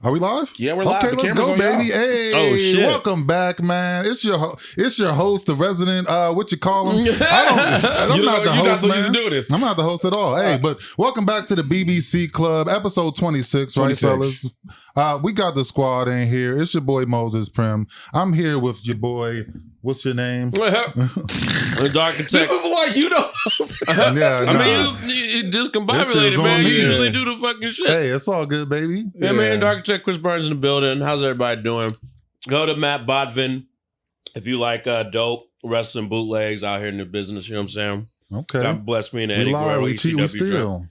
Are we live? Yeah, we're live. Okay, let's go, baby. Hey, oh, shit. Welcome back, man. It's your host, the resident. What you call him? I'm not the host, man. I'm not the host at all. Hey, but welcome back to the BBC Club, episode 26, right, fellas? We got the squad in here. It's your boy Moses Primm. I'm here with your boy. What's your name? The architect. This is why you don't. I mean, you discombobulated, man. You usually do the fucking shit. Hey, it's all good, baby. Yeah, man. The architect Chris Burns in the building. How's everybody doing? Go to Matt Botvin if you like dope wrestling bootlegs out here in the business. You know what I'm saying? Okay. God bless me and We Eddie lie, Guerrero. we cheat, we steal.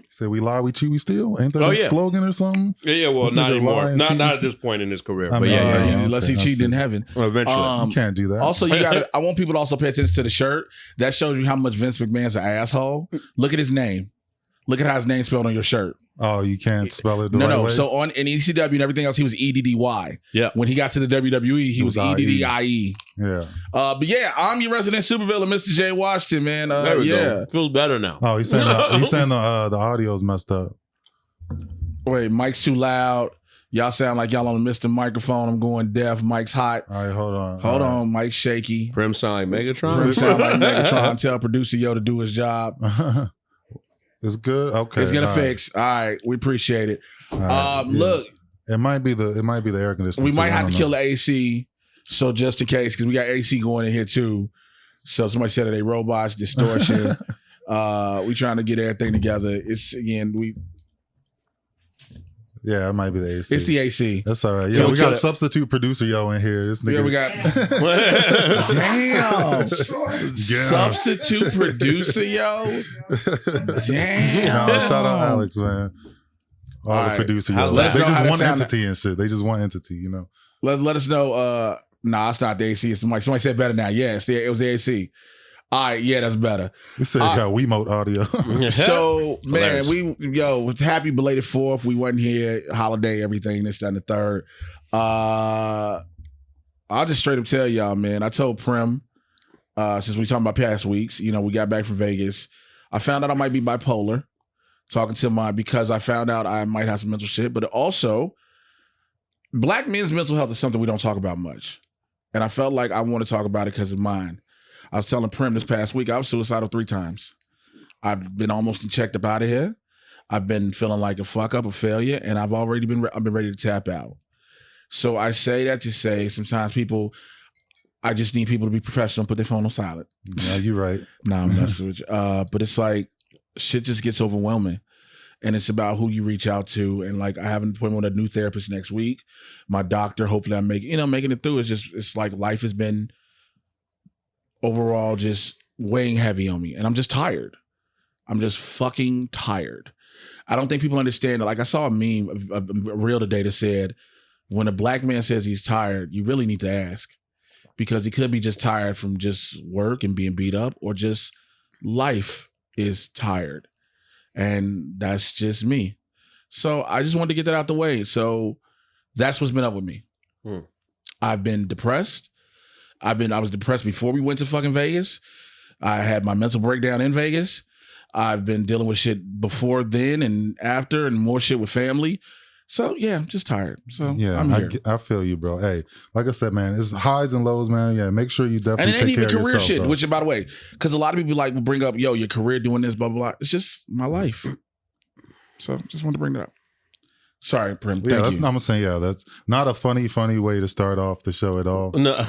Say we lie, we cheat, we steal. Ain't that a slogan or something? Yeah. Well, not anymore. Not at this point in his career. But Unless he cheated in heaven. Eventually, you can't do that. Also, you got. I want people to also pay attention to the shirt. That shows you how much Vince McMahon's an asshole. Look at his name. Look at how his name's spelled on your shirt. Oh, you can't spell it the right way? So in ECW and everything else, he was EDDY. Yeah. When he got to the WWE, he was EDDIE. Yeah. But yeah, I'm your resident supervillain, Mr. J. Washington, man. There we go. Feels better now. Oh, he's saying the audio's messed up. Wait, mic's too loud. Y'all sound like y'all on the Mr. Microphone. I'm going deaf. Mic's hot. All right, hold on. Hold on. Mic's shaky. Primm sound like Megatron. Primm sound like Megatron. Tell producer Yo to do his job. It's good. Okay, it's gonna fix. All right, we appreciate it. Look, it might be the air conditioner. We might have to kill the AC, so just in case, because we got AC going in here too. So somebody said that they robots, distortion. We trying to get everything together. It's Yeah, it might be the AC. It's the AC. That's all right. Yeah, So we got substitute producer Yo in here. This nigga. Yeah, we got. Damn. Substitute producer Yo. Damn. No, shout out Alex, man. All the producer Yo. They just one entity and shit. They just one entity, you know. Let us know. Nah, it's not the AC. It's somebody said better now. Yeah, it was the AC. All right, yeah, that's better. You said you got Wiimote audio. So, man, happy belated 4th. We wasn't here, holiday, everything, this, that, and the third. I'll just straight up tell y'all, man, I told Primm, since we talking about past weeks, we got back from Vegas. I found out I might be bipolar, because I found out I might have some mental shit, but also, black men's mental health is something we don't talk about much. And I felt like I want to talk about it because of mine. I was telling Primm this past week, I was suicidal 3 times. I've been almost checked up out of here. I've been feeling like a fuck up, a failure, and I've been ready to tap out. So I say that to say sometimes I just need people to be professional, put their phone on silent. Yeah, you're right. Nah, I'm messing with you. But it's like shit just gets overwhelming. And it's about who you reach out to. And like I have an appointment with a new therapist next week. My doctor, hopefully I'm making it through. It's like life has been overall just weighing heavy on me, and I'm just tired. I'm just fucking tired. I don't think people understand that. Like I saw a meme, a reel today that said, when a black man says he's tired, you really need to ask, because he could be just tired from just work and being beat up, or just life is tired, and that's just me. So I just wanted to get that out the way. So that's what's been up with me. I've been depressed. I was depressed before we went to fucking Vegas. I had my mental breakdown in Vegas. I've been dealing with shit before then and after, and more shit with family. So yeah, I'm just tired. So yeah, I'm here. I feel you, bro. Hey, like I said, man, it's highs and lows, man. Yeah, make sure you definitely take care of yourself. And it ain't even career shit, bro. Which, by the way, because a lot of people will bring up, your career doing this, blah, blah, blah. It's just my life. So just wanted to bring that up. Sorry, Primm. Thank you. I'm saying, that's not a funny way to start off the show at all. No.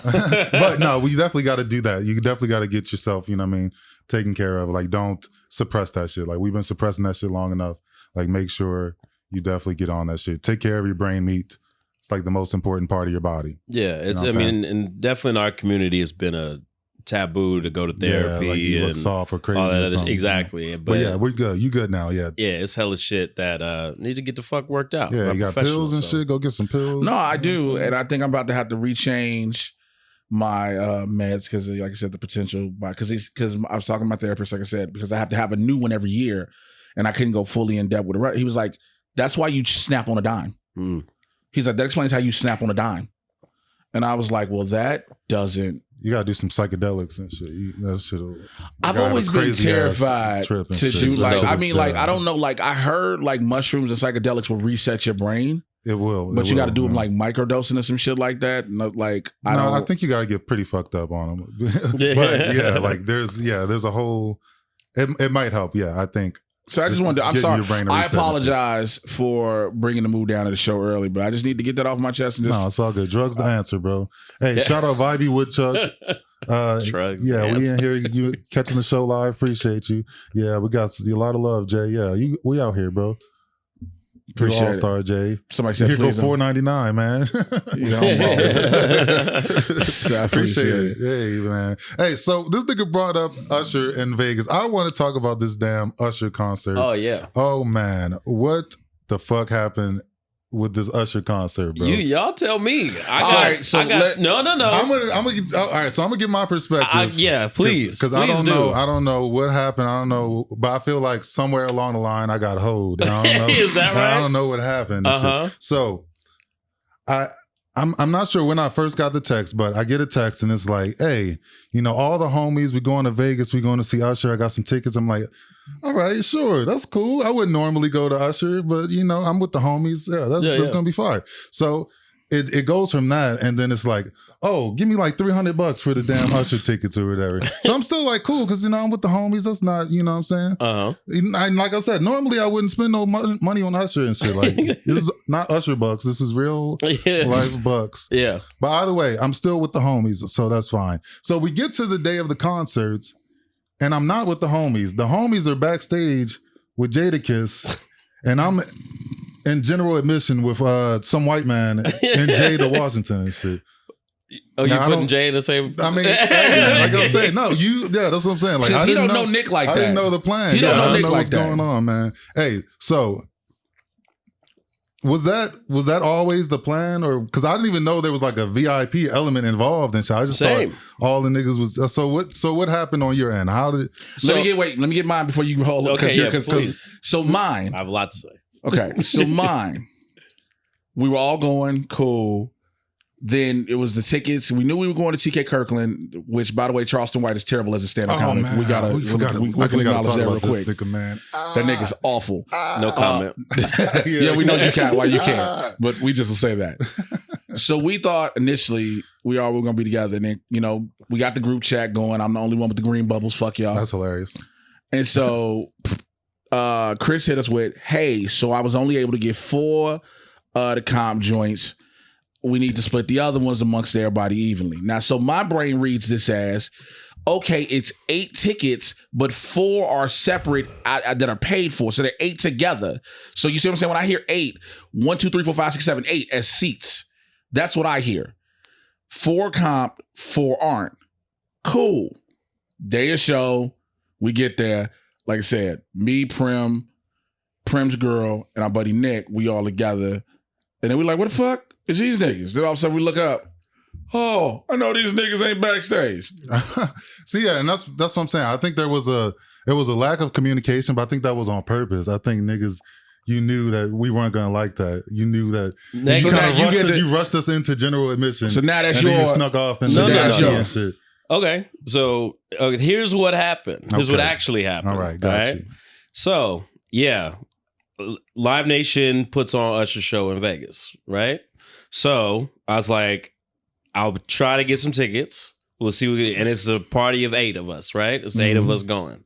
But no, we definitely got to do that. You definitely got to get yourself, taken care of. Like, don't suppress that shit. Like, we've been suppressing that shit long enough. Like, make sure you definitely get on that shit. Take care of your brain meat. It's like the most important part of your body. Yeah, and definitely in our community, it's been a taboo to go to therapy. Yeah, like you look soft or crazy or something. Exactly. But yeah, we're good. You good now, yeah. Yeah, it's hella shit that needs to get the fuck worked out. Yeah, you got pills and shit. Go get some pills. No, I do. And I think I'm about to have to rechange my meds because, like I said, the potential, because I was talking to my therapist, like I said, because I have to have a new one every year, and I couldn't go fully in depth with it. He was like, that's why you snap on a dime. He's like, that explains how you snap on a dime. And I was like, well, that doesn't. You gotta do some psychedelics and shit. I've always been terrified to do I don't know. Like I heard like mushrooms and psychedelics will reset your brain. It will. But you got to do them like microdosing or some shit like that. I think you got to get pretty fucked up on them. But yeah, like there's a whole. It might help. Yeah, I think. So I just wanted to, I'm sorry. I apologize for bringing the mood down to the show early, but I just need to get that off my chest. And just, no, it's all good. Drugs the answer, bro. Hey, shout out Vibey Woodchuck. Drugs. Yeah, we in here. You catching the show live. Appreciate you. Yeah, we got a lot of love, Jay. Yeah, we out here, bro. Appreciate All-Star, Jay. Somebody said, here go $4.99, man. I appreciate it. Hey, man. Hey, so this nigga brought up Usher in Vegas. I want to talk about this damn Usher concert. Oh, yeah. Oh, man. What the fuck happened with this Usher concert, bro? Y'all tell me. No. I'm gonna give my perspective. Yeah, please. Because I don't know what happened. I don't know, but I feel like somewhere along the line I got hoed. I don't know. Is that right? I don't know what happened. So I'm not sure when I first got the text, but I get a text and it's like, hey, all the homies, we going to Vegas, we going to see Usher. I got some tickets. I'm like, all right, sure, that's cool. I wouldn't normally go to Usher, but I'm with the homies. Yeah, that's gonna be fire. So it goes from that, and then it's like, oh, give me like $300 for the damn Usher tickets or whatever. So I'm still like, cool, because I'm with the homies. That's not, what I'm saying. Like I said, normally I wouldn't spend no money on Usher and shit. Like this is not Usher bucks. This is real life bucks. Yeah. But either way, I'm still with the homies, so that's fine. So we get to the day of the concerts. And I'm not with the homies. The homies are backstage with Jadakiss, and I'm in general admission with some white man and Jada Washington and shit. Oh, you putting Jay in the same? I mean, like I'm saying, no, that's what I'm saying. Like I didn't know Nick like that. I didn't know the plan. He don't know Nick like what's that. going on, man. Hey, so was that always the plan, or because I didn't even know there was like a VIP element involved and shit. I just thought all the niggas was so what happened on your end? How did let me get mine before you hold up. Please. So mine, I have a lot to say. Okay, so mine, we were all going cool. Then it was the tickets. We knew we were going to TK Kirkland, which, by the way, Charleston White is terrible as a stand-up comic. Man. We gotta acknowledge that real quick. Nigga, man. That nigga's awful. No comment. Yeah, we know you can't. Why you can't? But we just will say that. So we thought initially we were going to be together. And then, we got the group chat going. I'm the only one with the green bubbles. Fuck y'all. That's hilarious. And so Chris hit us with, hey, so I was only able to get 4 the comp joints. We need to split the other ones amongst everybody evenly. Now, so my brain reads this as, okay, it's 8 tickets, but 4 are separate that are paid for. So they're 8 together. So you see what I'm saying? When I hear 8, 1, 2, 3, 4, 5, 6, 7, 8 as seats. That's what I hear. 4 comp, 4 aren't. Cool. Day of show. We get there. Like I said, me, Prim's girl, and our buddy Nick, we all together. And then we're like, what the fuck? It's these niggas. Then all of a sudden we look up. Oh, I know these niggas ain't backstage. See, yeah, and that's what I'm saying. I think there was a lack of communication, but I think that was on purpose. I think niggas, you knew that we weren't gonna like that. You knew that you rushed us into general admission. So now that's you snuck off and shit. Okay, so here's what happened. Here's what actually happened. All right, got you. So yeah, Live Nation puts on Usher show in Vegas, right? So I was like, I'll try to get some tickets. We'll see. And it's a party of 8 of us, right? It's 8 of us going.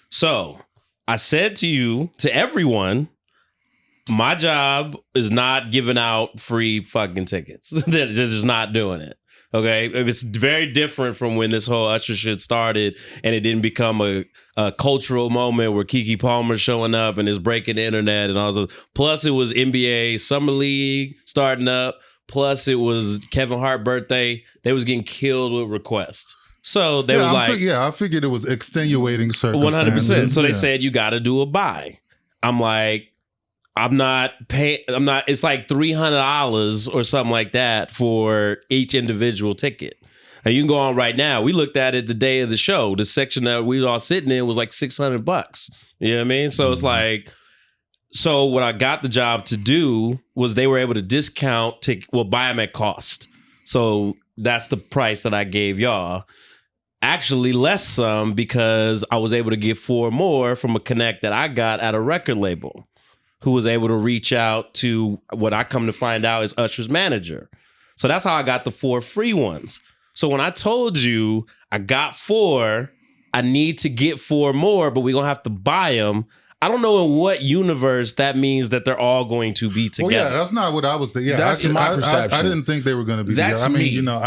So I said to everyone, my job is not giving out free fucking tickets. They're just not doing it. Okay, it's very different from when this whole Usher shit started, and it didn't become a cultural moment where Keke Palmer's showing up and is breaking the internet and all that. Plus, it was NBA Summer League starting up. Plus, it was Kevin Hart's birthday. They was getting killed with requests. So they was like, I figured it was extenuating circumstances. 100%. So they said you got to do a buy. I'm like, I'm not paying. It's like $300 or something like that for each individual ticket. And you can go on right now. We looked at it the day of the show. The section that we were all sitting in was like $600. You know what I mean? So it's like, so what I got the job to do was they were able to discount buy them at cost. So that's the price that I gave y'all. Actually less some because I was able to get 4 more from a connect that I got at a record label. who was able to reach out to what I come to find out is Usher's manager. So that's how I got the 4 free ones. So when I told you I got 4, I need to get 4 more, but we're going to have to buy them. I don't know in what universe that means that they're all going to be together. Well, yeah, that's not what I was thinking. Yeah, that's my perception. I didn't think they were going to be That's together. I mean, me. you know,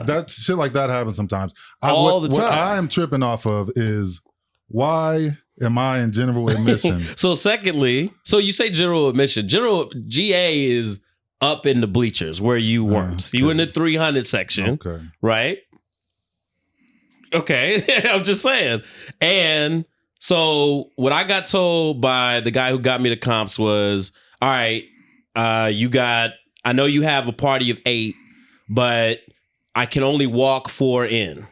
that shit like that happens sometimes. All the time. What I am tripping off of is why am I in general admission? So secondly, so you say general admission. General GA is up in the bleachers where you weren't. Okay. You were in the 300 section, Okay. right? Okay, I'm just saying. And so what I got told by the guy who got me the comps was, all right, I know you have a party of 8, but I can only walk 4 in.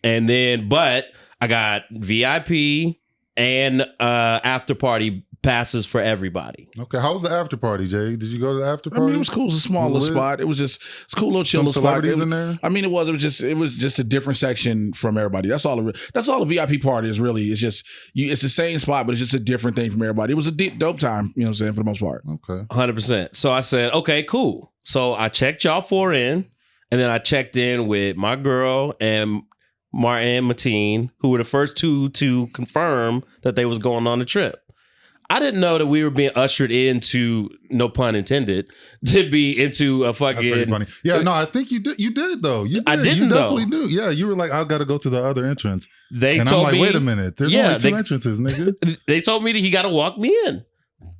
And then, but I got VIP and after party passes for everybody. Okay, how was the after party, Jay? Did you go to the after I party? mean, it was cool. It was a small little spot. It's a cool little chill Some spot. celebrities in there? I mean, it was just a different section from everybody. That's all the VIP party is really. It's just it's the same spot, but it's just a different thing from everybody. It was a dope time, you know what I'm saying, for the most part. Okay. 100%. So I said, okay, cool. So I checked y'all 4 in, and then I checked in with my girl and Martin and Mateen, who were the first 2 to confirm that they was going on the trip. I didn't know that we were being ushered into, no pun intended, to be into a fucking. That's pretty funny. Yeah, no, I think you did. You did though. You did. I didn't You definitely though. do. Yeah, you were like, I got to go to the other entrance. They And told I'm like, me, wait a minute. There's only 2 entrances, nigga. They told me that he got to walk me in,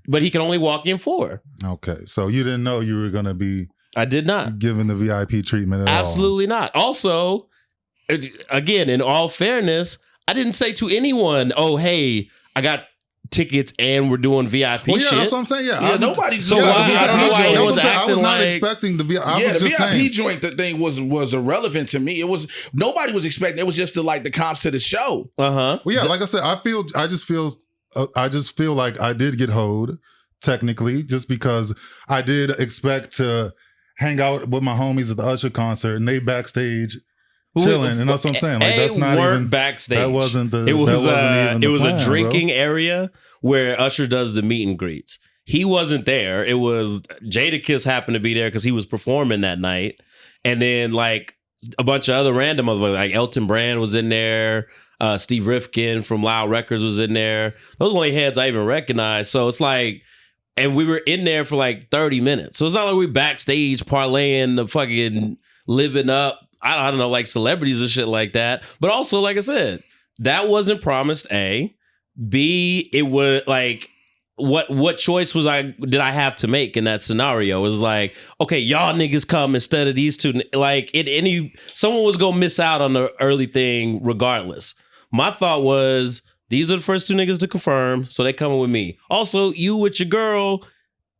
but he can only walk in 4. Okay, so you didn't know you were going to be I did not. given the VIP treatment at all. Absolutely not. Also, again, in all fairness, I didn't say to anyone, oh, hey, I got tickets and we're doing VIP Well, yeah, shit. that's what I'm saying. Yeah, Yeah, nobody. So why- I don't know why I anyone's was acting not like- expecting the VIP. I Yeah, was the just VIP saying. joint, the thing was irrelevant to me. It was nobody was expecting. It was just the comps to the show. Uh-huh. Well, yeah, like I said, I just feel like I did get hoed technically, just because I did expect to hang out with my homies at the Usher concert and they backstage chilling, and that's what I'm saying. Like that's not even backstage. That wasn't the. It was that wasn't even the it was plan, a drinking bro. area where Usher does the meet and greets. He wasn't there. It was Jadakiss happened to be there because he was performing that night, and then like a bunch of other random motherfuckers, like Elton Brand was in there. Steve Rifkin from Loud Records was in there. Those are the only heads I even recognized. So it's like, and we were in there for like 30 minutes. So it's not like we backstage parlaying the fucking living up. I don't know, like celebrities and shit like that. But also, like I said, that wasn't promised, A. B, it was like, what choice did I have to make in that scenario? It was like, okay, y'all niggas come instead of these 2. Like, someone was gonna miss out on the early thing regardless. My thought was, these are the first 2 niggas to confirm, so they coming with me. Also, you with your girl,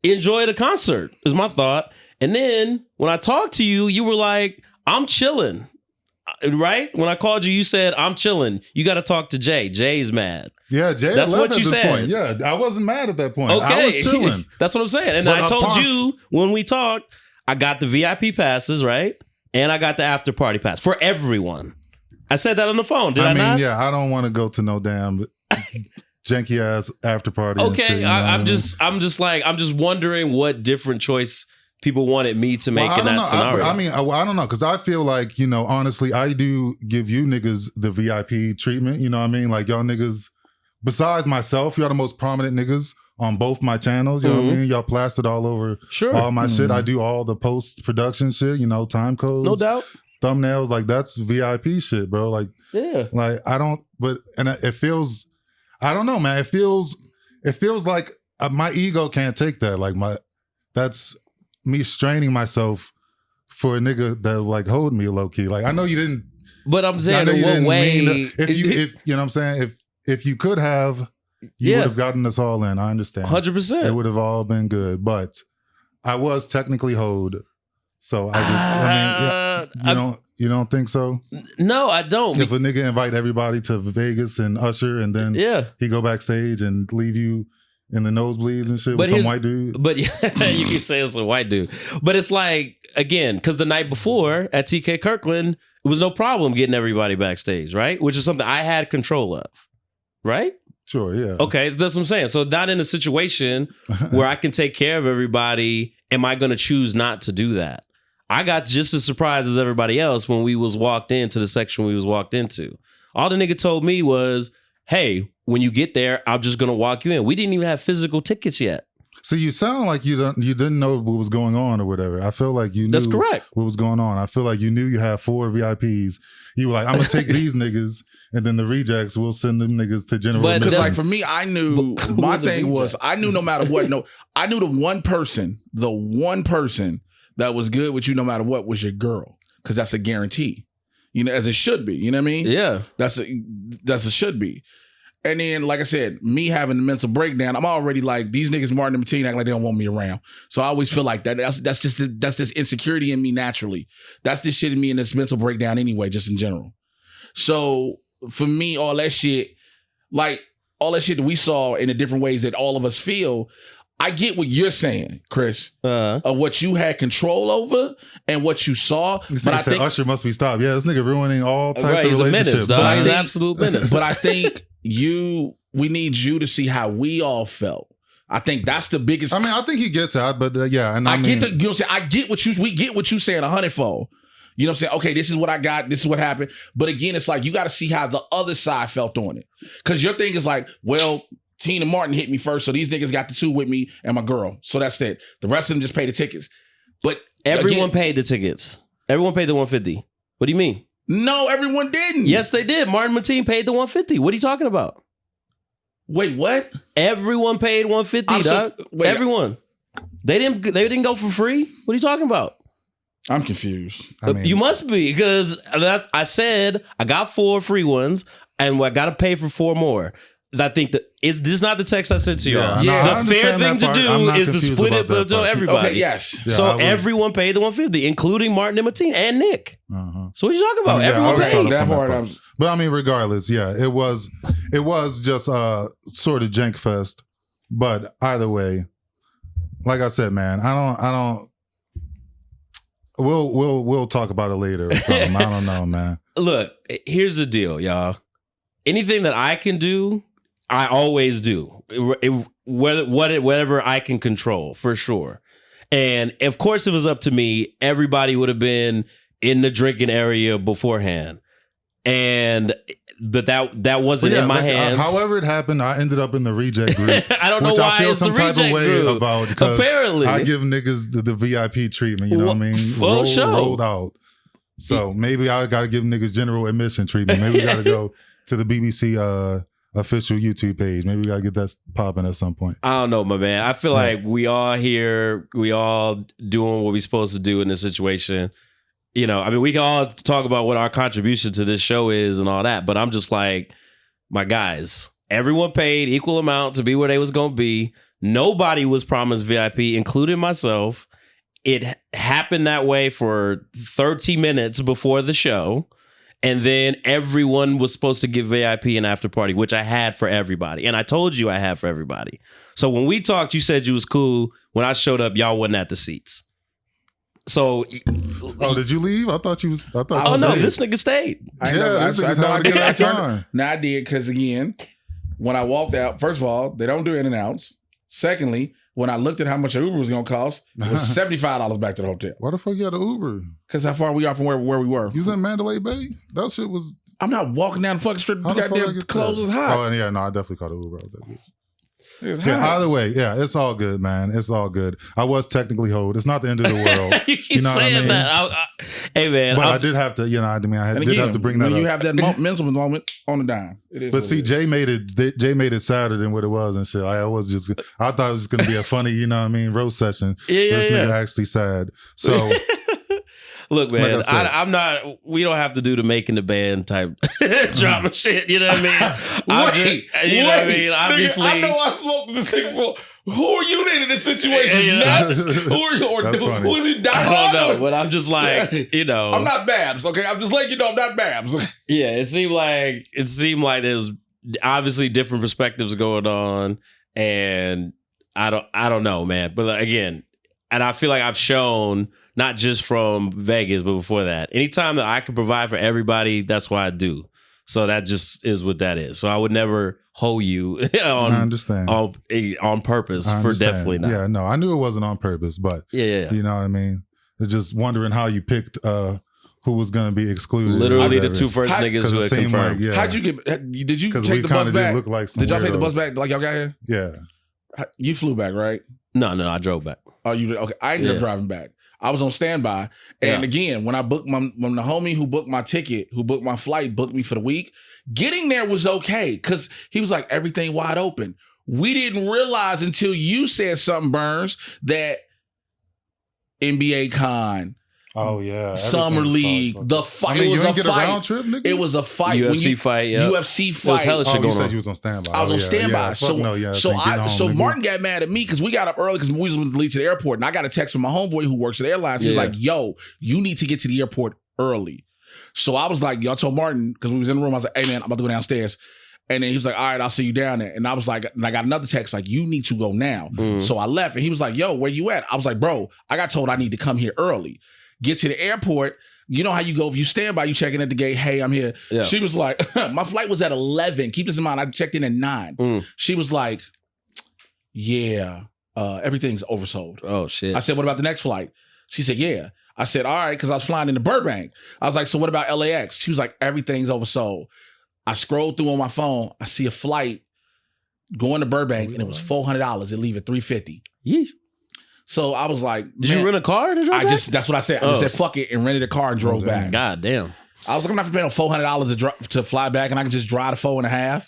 enjoy the concert, is my thought. And then, when I talked to you, you were like, I'm chilling, right? When I called you, you said, I'm chilling. You got to talk to Jay. Jay's mad. Yeah, Jay. That's left what at you this said. Point. Yeah, I wasn't mad at that point. Okay. I was chilling. That's what I'm saying. And But I told upon- you when we talked, I got the VIP passes, right? And I got the after party pass for everyone. I said that on the phone. Did I mean, not? yeah, I don't want to go to no damn janky ass after party. and Okay. shit, you know what I I'm mean? just wondering what different choice people wanted me to make Well, in that scenario. I don't know, because I feel like, honestly, I do give you niggas the VIP treatment. You know what I mean? Like, y'all niggas, besides myself, y'all the most prominent niggas on both my channels. You know what I mean? Y'all plastered all over all my shit. I do all the post-production shit, time codes. No doubt. Thumbnails, like that's VIP shit, bro. Like, Yeah. like it feels, I don't know, man. It feels like my ego can't take that. Like that's me straining myself for a nigga that like hold me low key. Like I know you didn't, But I'm I saying know in you what didn't way? mean if you know what I'm saying, if you could have, you would have gotten us all in. I understand. 100%. It would have all been good, but I was technically hoed. So you don't think so? No, I don't. If a nigga invite everybody to Vegas and Usher, and then he go backstage and leave you in the nosebleeds and shit with some white dude. But you can say it's a white dude. But it's like, again, because the night before at TK Kirkland, it was no problem getting everybody backstage, right? Which is something I had control of, right? Sure, yeah. Okay, that's what I'm saying. So not in a situation where I can take care of everybody, am I going to choose not to do that? I got just as surprised as everybody else when we was walked into the section we was walked into. All the nigga told me was, hey, when you get there, I'm just going to walk you in. We didn't even have physical tickets yet. So you sound like you didn't know what was going on or whatever. I feel like you knew That's correct. What was going on. I feel like you knew you had 4 VIPs. You were like, I'm going to take these niggas, and then the rejects, we'll send them niggas to general. But because like for me, I knew my thing was, I knew no matter what, I knew the one person that was good with you no matter what was your girl, because that's a guarantee. You know, as it should be. You know what I mean? Yeah. That's a should be. And then, like I said, me having the mental breakdown, I'm already like, these niggas Martin and Mateen act like they don't want me around. So I always feel like that. That's just insecurity in me naturally. That's this shit in me in this mental breakdown anyway, just in general. So for me, all that shit that we saw in the different ways that all of us feel, I get what you're saying, Chris, of what you had control over and what you saw. But I think Usher must be stopped. Yeah, this nigga ruining all types of relationships. He's an absolute menace. But I think we need you to see how we all felt. I think that's the biggest. I mean, I think he gets it, but yeah, and I get the. You know what I'm saying? I get we get what you saying 100-fold. You know what I'm saying? Okay, this is what I got. This is what happened. But again, it's like you got to see how the other side felt on it, because your thing is like, well, Tina Martin hit me first, so these niggas got the 2 with me and my girl. So that's it. The rest of them just pay the tickets. But everyone paid the tickets. Everyone paid the $150. What do you mean? No, everyone didn't. Yes, they did. Martin Mateen paid the $150. What are you talking about? Wait, what? Everyone paid $150, dog. Everyone. They didn't go for free? What are you talking about? I'm confused. You must be, because I said I got 4 free ones and I got to pay for 4 more. I think that this is not the text I sent to y'all. Yeah, the fair thing to do is to split it to everybody. Okay, yes. Yeah, so everyone paid the $150, including Martin and Mateen and Nick. So what are you talking about? Everyone paid. That part. But I mean, regardless, yeah, it was just sort of jank fest. But either way, like I said, man, I don't. We'll talk about it later or something. I don't know, man. Look, here's the deal, y'all. Anything that I can do, I always do. Whatever I can control, for sure. And of course, if it was up to me, everybody would have been in the drinking area beforehand. But that wasn't in my hands. However it happened, I ended up in the reject group. I don't know which why I feel it's some the type of way group. about, because apparently I give niggas the VIP treatment. You know what I mean? Rolled out. So maybe I got to give niggas general admission treatment. Maybe we got to go to the BBC official YouTube page. Maybe we got to get that popping at some point. I don't know, my man. I feel like we all here, we all doing what we're supposed to do in this situation. You know, I mean, we can all talk about what our contribution to this show is and all that, but I'm just like, my guys, everyone paid equal amount to be where they was going to be. Nobody was promised VIP, including myself. It happened that way for 30 minutes before the show. And then everyone was supposed to give VIP an after party, which I had for everybody. And I told you I had for everybody. So when we talked, you said you was cool. When I showed up, y'all wasn't at the seats. So, did you leave? I thought you was. Oh no, this nigga stayed. I did, because again, when I walked out, first of all, they don't do in and outs. Secondly, when I looked at how much an Uber was gonna cost, it was $75 back to the hotel. Why the fuck you had an Uber? Because how far we are from where we were. You was in Mandalay Bay? That shit was. I'm not walking down the fucking street. The goddamn clothes was hot. Oh yeah, no, I definitely caught an Uber. Yeah, either way, yeah, it's all good, man. It's all good. I was technically hoed. It's not the end of the world. You keep saying that. Hey man, but I did have to, I did have to bring that up. You have that mental moment on the dime. But see, Jay made it sadder than what it was and shit. I thought it was going to be a funny, roast session. This nigga actually sad. So. Look, man, I'm not. We don't have to do the making the band type drama shit. You know what I mean? What I mean? Obviously, I know I smoked this thing before. Who are you in this situation? Who are you? Who is he? I don't know, but I'm just like, I'm not Babs. Okay, I'm just letting you know I'm not Babs. Yeah, it seemed like there's obviously different perspectives going on, and I don't know, man. But again, and I feel like I've shown. Not just from Vegas, but before that. Anytime that I can provide for everybody, that's what I do. So that just is what that is. So I would never hoe you I understand. on purpose for definitely not. Yeah, no, I knew it wasn't on purpose, but yeah. You know what I mean? It's just wondering how you picked who was going to be excluded. Literally the two first niggas who had confirmed. How'd you get? Did you take the bus back? Did y'all take the bus back like y'all got here? Yeah. You flew back, right? No, I drove back. Oh, you did? Okay. I ended up driving back. I was on standby. And again, when I booked when the homie who booked my ticket, who booked my flight, booked me for the week, getting there was okay because he was like, everything wide open. We didn't realize until you said something, Burns, that NBA Con. Oh yeah, Summer League. The fight. It was a fight. Round trip, nigga? It was a fight. UFC fight. Yeah. UFC fight. It was hella shit you going said on. you was on standby. I was on standby. So Martin got mad at me because we got up early because we was with the lead to the airport, and I got a text from my homeboy who works at airlines. He was like, "Yo, you need to get to the airport early." So I was like, "Y'all told Martin," because we was in the room. I was like, "Hey man, I'm about to go downstairs." And then he was like, all right, I'll see you down there. And I was like, and I got another text like, you need to go now. So I left and he was like, yo, where you at? I was like, bro, I got told I need to come here early. Get to the airport. You know how you go, if you stand by, you check in at the gate, hey, I'm here. Yeah. She was like, my flight was at 11. Keep this in mind, I checked in at 9. She was like, yeah, everything's oversold. Oh, shit. I said, what about the next flight? She said, yeah. I said, all right, because I was flying into Burbank. I was like, so what about LAX? She was like, everything's oversold. I scrolled through on my phone. I see a flight going to Burbank, and it was $400. It leave at $350. Yeesh. So I was like, did you rent a car to drive back? That's what I said. I just said, fuck it, and rented a car and drove back. God damn. I was like, I'm not paying $400 to fly back, and I can just drive the 4.5.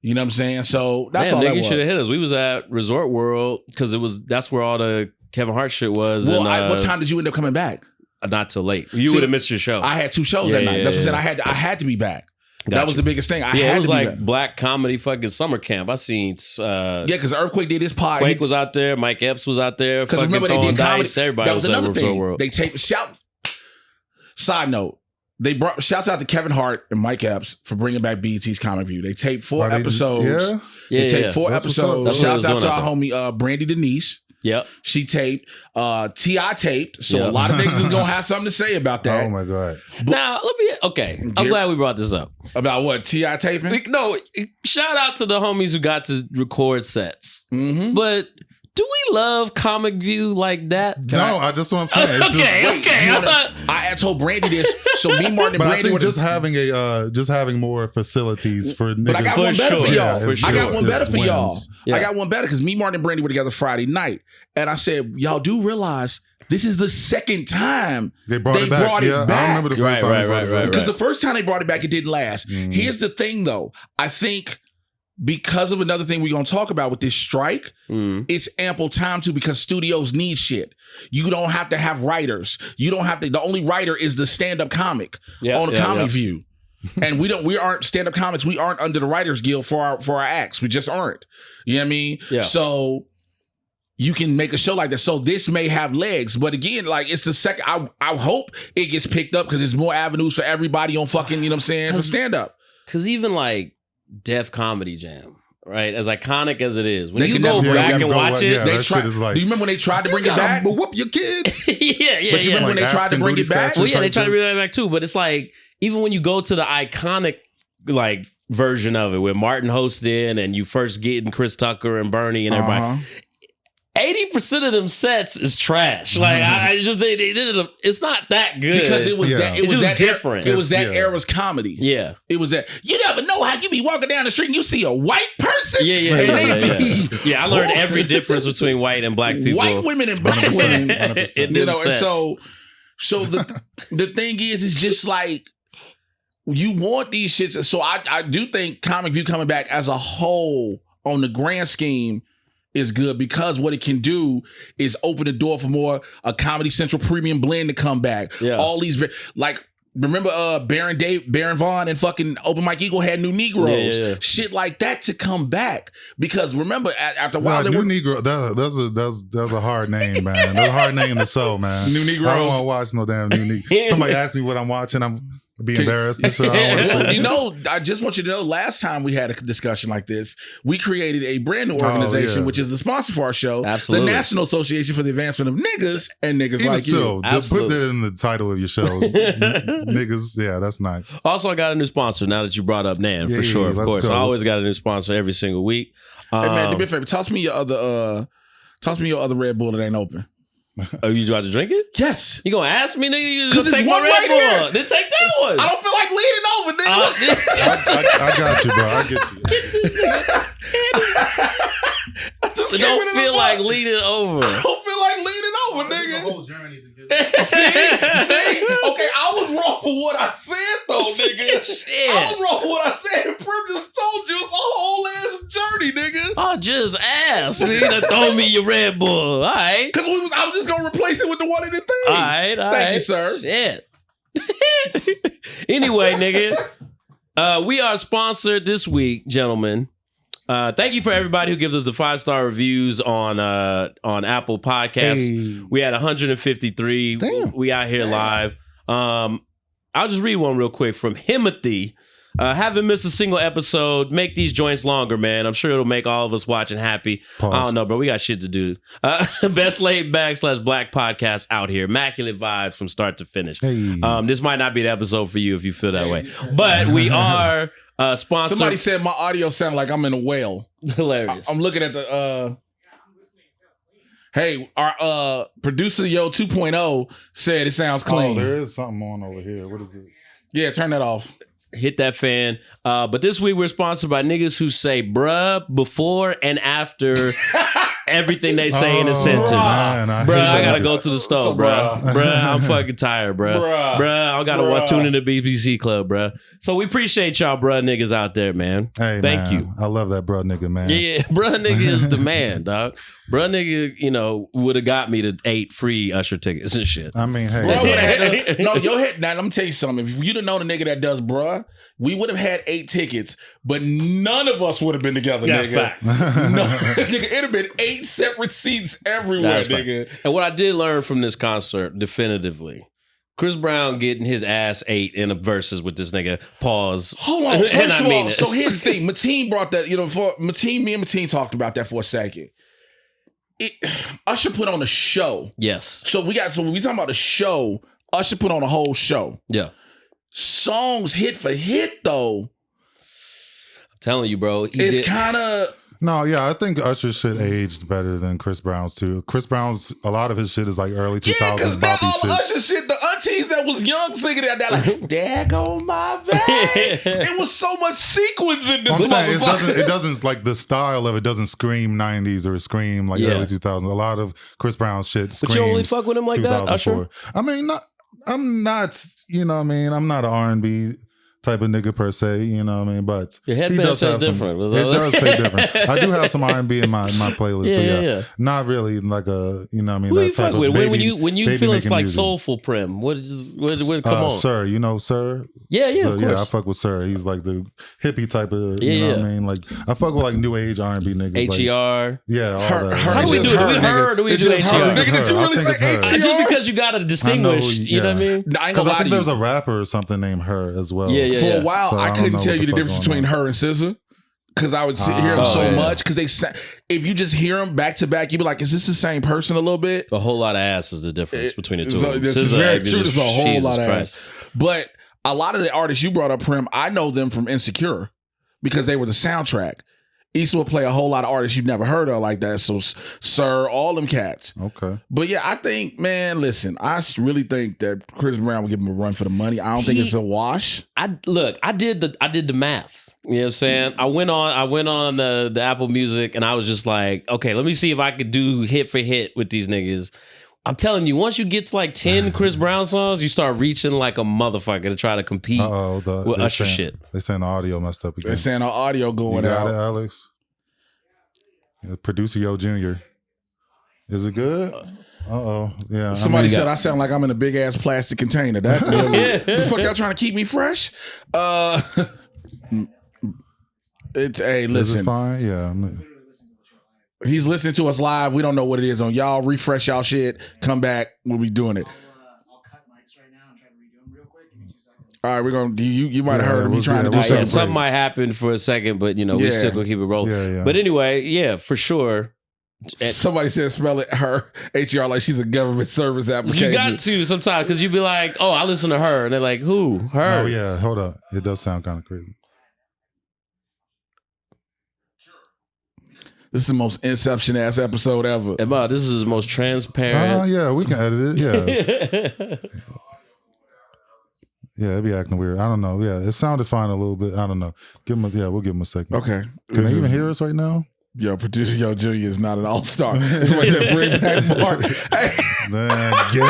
You know what I'm saying? So that's all that was. You should have hit us. We was at Resort World because that's where all the Kevin Hart shit was. Well, what time did you end up coming back? Not till late. You would have missed your show. I had 2 shows that night. That's what I said. I had to be back. That was the biggest thing. It was like black comedy fucking summer camp. I seen. Because Earthquake did his pod. Quake was out there. Mike Epps was out there. Because remember they did comedy. Everybody that was another thing. World. They taped Side note. They brought shouts out to Kevin Hart and Mike Epps for bringing back BET's Comic View. They taped 4 episodes. They taped 4 episodes. Shouts out to our homie Brandy Denise. Yep. She taped. T.I. taped. So a lot of niggas is gonna have something to say about that. Oh my God. Now I'm glad we brought this up. About what? T.I. taping? No, shout out to the homies who got to record sets. Mm-hmm. But do we love Comic View like that? That's what I'm saying. I told Brandy this. So me, Martin, and Brandy were just having more facilities for niggas. But I got one better for y'all. I got one better for y'all. Yeah. I got one better because me, Martin, and Brandy were together Friday night. And I said, y'all do realize this is the second time they brought it back. I remember the first time. Right. Because the first time they brought it back, it didn't last. Here's the thing, though. I think because of another thing we're going to talk about with this strike, it's ample time because studios need shit. You don't have to have writers. You don't have to. The only writer is the stand-up comic on a Comic View. And we aren't stand-up comics. We aren't under the Writers Guild for our acts. We just aren't. You know what I mean? Yeah. So you can make a show like that. So this may have legs. But again, like it's the second. I hope it gets picked up because there's more avenues for everybody on fucking, you know what I'm saying, for stand-up. Because even like Def Comedy Jam, right? As iconic as it is, when you go back and watch it, they try. Do you remember when they tried to bring it back? But whoop your kids. But you remember when they tried to bring it back? Well, yeah, they tried to bring it back too. But it's like even when you go to the iconic like version of it, where Martin hosted and you first getting Chris Tucker and Bernie and everybody. 80% of them sets is trash. Like I just they did it. It's not that good because it was that it was that different. It was that era's comedy. Yeah, it was that. You never know how you be walking down the street and you see a white person. Yeah. I learned every difference between white and black people. White women and black women. You know, and so the thing is, it's just like you want these shits. So I do think Comic View coming back as a whole on the grand scheme is good because what it can do is open the door for more a Comedy Central premium blend to come back. Yeah. All these like remember Baron Vaughn and fucking Open Mike Eagle had New Negroes. Shit like that to come back. Because remember after a while New Negro that's a hard name, man. That's a hard name to sell, man. New Negroes. I don't want to watch no damn New Negro. Somebody asked me what I'm watching. Be embarrassed. I just want you to know, last time we had a discussion like this, we created a brand new organization, which is the sponsor for our show, Absolutely. the National Association for the Advancement of Niggas and Niggas Even Like still, You. just put that in the title of your show. Niggas, yeah, that's nice. Also, I got a new sponsor now that you brought up Nan, for Yeah, sure, of course. go. I always got a new sponsor every single week. Hey man, do me a favor. Toss me your other Red Bull that ain't open. Oh, you about to drink it? Yes. You gonna ask me, nigga? You just it's take my one Red right Bull. here. Then take that one. I don't feel like leaning over, nigga. I got you, bro. I get you. So don't feel like leaning over. I don't feel like leaning over, nigga. It's a whole journey to get See? Okay, I was wrong for what I said, though, nigga. Shit. I was wrong for what I said. Primm just told you it's a whole ass journey, nigga. I just asked. You to throw me your Red Bull. All right. Because I was just going to replace it with the one in the thing. All right. Thank you, sir. Shit. Anyway, nigga, we are sponsored this week, gentlemen. Thank you for everybody who gives us the 5-star reviews on Apple Podcasts. Hey. We had 153. Damn. We out here live. I'll just read one real quick from Himothy. Haven't missed a single episode. Make these joints longer, man. I'm sure it'll make all of us watching happy. Pause. I don't know, bro. We got shit to do. Best laid back / black podcast out here. Immaculate vibes from start to finish. Hey. This might not be the episode for you if you feel that way, but we are sponsored. Somebody said my audio sounded like I'm in a whale. Hilarious. I'm looking at the hey, our producer Yo 2.0 said it sounds clean. Oh, there is something on over here. What is it? Yeah, turn that off. Hit that fan. But this week we're sponsored by niggas who say bruh before and after everything they say in a sentence. Man, Bruh, I gotta go to the store, bruh. Bruh, I'm fucking tired, bruh. Bruh, I gotta tune in to BBC Club, bruh. So we appreciate y'all, bruh niggas out there, man. Hey, Thank man, you. I love that bro nigga, man. Yeah, bruh nigga is the man, dog. Bruh nigga, would have got me to 8 free Usher tickets and shit. I mean, hey. Bro, would've had to- no, your head. Now let me tell you something. If you'd have known the nigga that does bruh, we would have had 8 tickets, but none of us would have been together, That's nigga. fact. No, nigga, it'd have been 8 separate seats everywhere, That's fact. nigga. And what I did learn from this concert, definitively, Chris Brown getting his ass ate in a verses with this nigga. Pause. Hold on. First And I of mean all, it. so here's the thing. Mateen brought that, me and Mateen talked about that for a second. Usher put on a show. Yes. So when we talking about the show, Usher put on a whole show. Yeah. Songs hit for hit though. I'm telling you, bro. It's kind of No, yeah, I think Usher's shit aged better than Chris Brown's too. Chris Brown's, a lot of his shit is like early 2000s because that boppy all shit. Usher shit, the aunties that was young singing that, like, there go my bag. It was so much sequence in this I'm saying motherfucker. it doesn't like the style of it doesn't scream 90s or scream like Yeah. early 2000s. A lot of Chris Brown's shit screams But you only fuck with him like that, Usher? 2004. I mean, I'm not, you know what I mean? I'm not an R&B type of nigga per se, you know what I mean? But Your he headband does says have some- different. It does say different. I do have some R&B in my playlist, but Yeah. not really like a, you know what I mean? Who that you type fuck of with? baby, When you baby feel it's making like music. soulful Primm, what come on. Sir, you know Sir? Yeah, of So, course. I fuck with Sir. He's like the hippie type of, Yeah, you know yeah. what I mean? Like, I fuck with like new age R&B niggas. Like, HER. yeah, all Her- that. her- How do we It's do it? just Do we her, her or do we It's do just her. HER? Nigga, did you I really think say it's her. HER? Just because you gotta distinguish, I know, you know what I mean? I ain't Because gonna I lie think to there's you. a rapper or something named Her as well. Yeah, yeah, For yeah. a while, So I I don't couldn't know tell what you the the fuck difference going between on. her and SZA. Because I would hear them so yeah. much. Because if you just hear them back to back, you'd be like, is this the same person a little bit? A whole lot of ass is the difference between the two. So of them. this is SZA very is true. just- There's a whole Jesus lot of Christ. ass. But a lot of the artists you brought up, Primm, I know them from Insecure because they were the soundtrack. Issa would play a whole lot of artists you've never heard of like that. So, Sir, all them cats. Okay. But yeah, I think, man, listen, I really think that Chris Brown would give him a run for the money. I don't think it's a wash. I did the math. You know what I'm saying? I went on the Apple Music and I was just like, okay, let me see if I could do hit for hit with these niggas. I'm telling you, once you get to like 10 Chris Brown songs, you start reaching like a motherfucker to try to compete with Usher shit. They're saying the audio messed up again. They're saying our audio You going got it, out. Alex? Yeah, Producer Yo Jr. Is it good? Uh-oh. Yeah. Somebody said I sound like I'm in a big ass plastic container. That the fuck y'all trying to keep me fresh? It's hey, Is it listen. fine? Yeah. He's listening to us live. We don't know what it is on y'all. Refresh y'all shit. Come back. We'll be doing it. I'll cut mics right now and try to redo them real quick. Give me 2 seconds. All right, we're gonna. You might have heard him. He's trying to do something. Something might happen for a second, but we still gonna keep it rolling. Yeah. But anyway, for sure. Somebody said spell it her HR like she's a government service application. You got to sometimes because you'd be like, oh, I listen to her, and they're like, who? Her? Oh yeah, hold up. It does sound kind of crazy. This is the most Inception ass episode ever. This is the most transparent. Yeah, we can edit it. Yeah. Yeah, it'd be acting weird. I don't know. Yeah, it sounded fine a little bit. I don't know. We'll give him a second. Okay. Can they even hear us right now? Yo, producer Junior is not an all-star. Somebody said bring back Mark. Hey. Man, get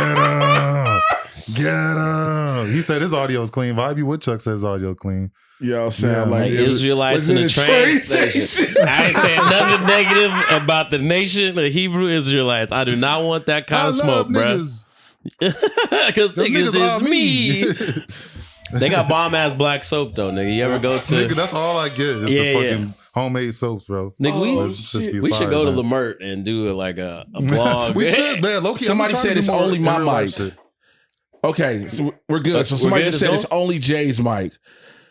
him. He said his audio is clean. Vibey Woodchuck says his audio clean. Yo, sound like Israelites in the train station. I ain't saying nothing negative about the nation, the Hebrew Israelites. I do not want that kind of smoke, bro. Because niggas is me. They got bomb ass black soap though, nigga. You ever go to? Nigga, that's all I get. Is the fucking homemade soaps, bro. Nigga, we should go to Lamert and do a blog. We should, man. Low-key, somebody said it's only my mic. Okay, so we're good. So somebody just said it's only Jay's mic.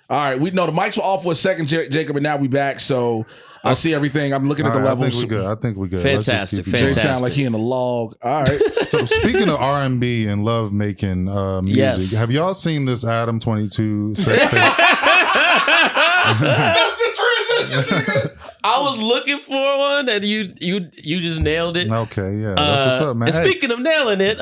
All right, we know the mics were off for a second, Jacob, and now we back. So I see everything. I'm looking at the levels. I think we good. Fantastic. Jay sound like he in a log. All right. So speaking of R&B and love making music, have y'all seen this Adam 22 sex tape? I was looking for one, and you just nailed it. Okay, yeah, that's what's up, man. And speaking of nailing it,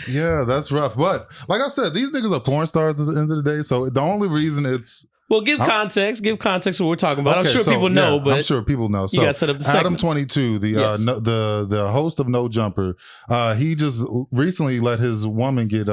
yeah, that's rough. But like I said, these niggas are porn stars at the end of the day. So the only reason it's give context. Give context what we're talking about. Okay, I'm sure people know, but I'm sure people know. So you gotta set up the Adam segment. 22, the host of No Jumper, he just recently let his woman get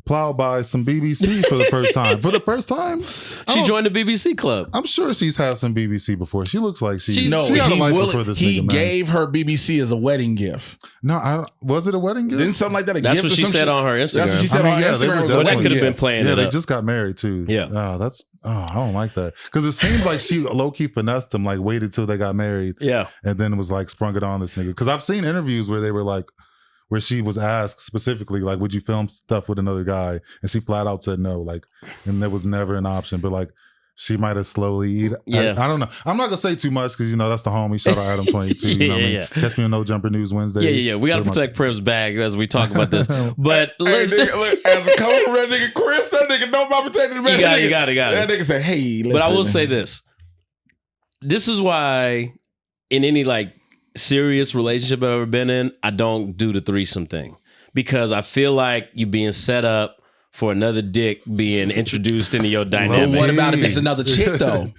plowed by some BBC for the first time. For the first time, she joined the BBC club. I'm sure she's had some BBC before. She looks like she got a life for this he nigga, man. gave her BBC as a wedding gift. No, was it a wedding gift? Didn't something like that? That's what she said on her Instagram. That's what she said on Instagram. Well, that could have been playing. Yeah, they just got married too. Yeah. I don't like that because it seems like she low key finessed him, like waited till they got married. Yeah, and then was like sprung it on this nigga. Because I've seen interviews where they were like, where she was asked specifically, like, would you film stuff with another guy? And she flat out said no, like, and there was never an option. But like, she might have slowly I don't know. I'm not gonna say too much because that's the homie. Shout out Adam 22. You know what I mean? Catch me on No Jumper News Wednesday. Yeah. We gotta protect Primm's bag as we talk about this. But as a coach from that nigga Chris, that nigga know about protecting the bag. You got it. That nigga said, hey, listen. But I will say this. This is why in any like serious relationship I've ever been in, I don't do the threesome thing because I feel like you being set up for another dick being introduced into your dynamic. Well, what about if it's another chick though?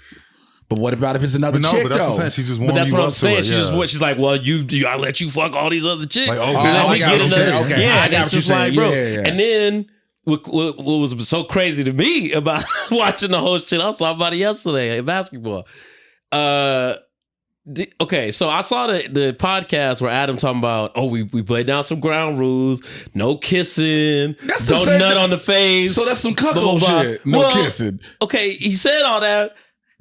But what about if it's another chick but that's though? She just but that's what I'm saying. She's like, well, I let you fuck all these other chicks. Like, okay. Yeah, I got it's just like, bro. And then what was so crazy to me about watching the whole shit, I saw about it yesterday in basketball. Okay, so I saw the podcast where Adam talking about, we played down some ground rules, no kissing, don't nut on the face. So that's some cuckold shit. No kissing. Okay, he said all that.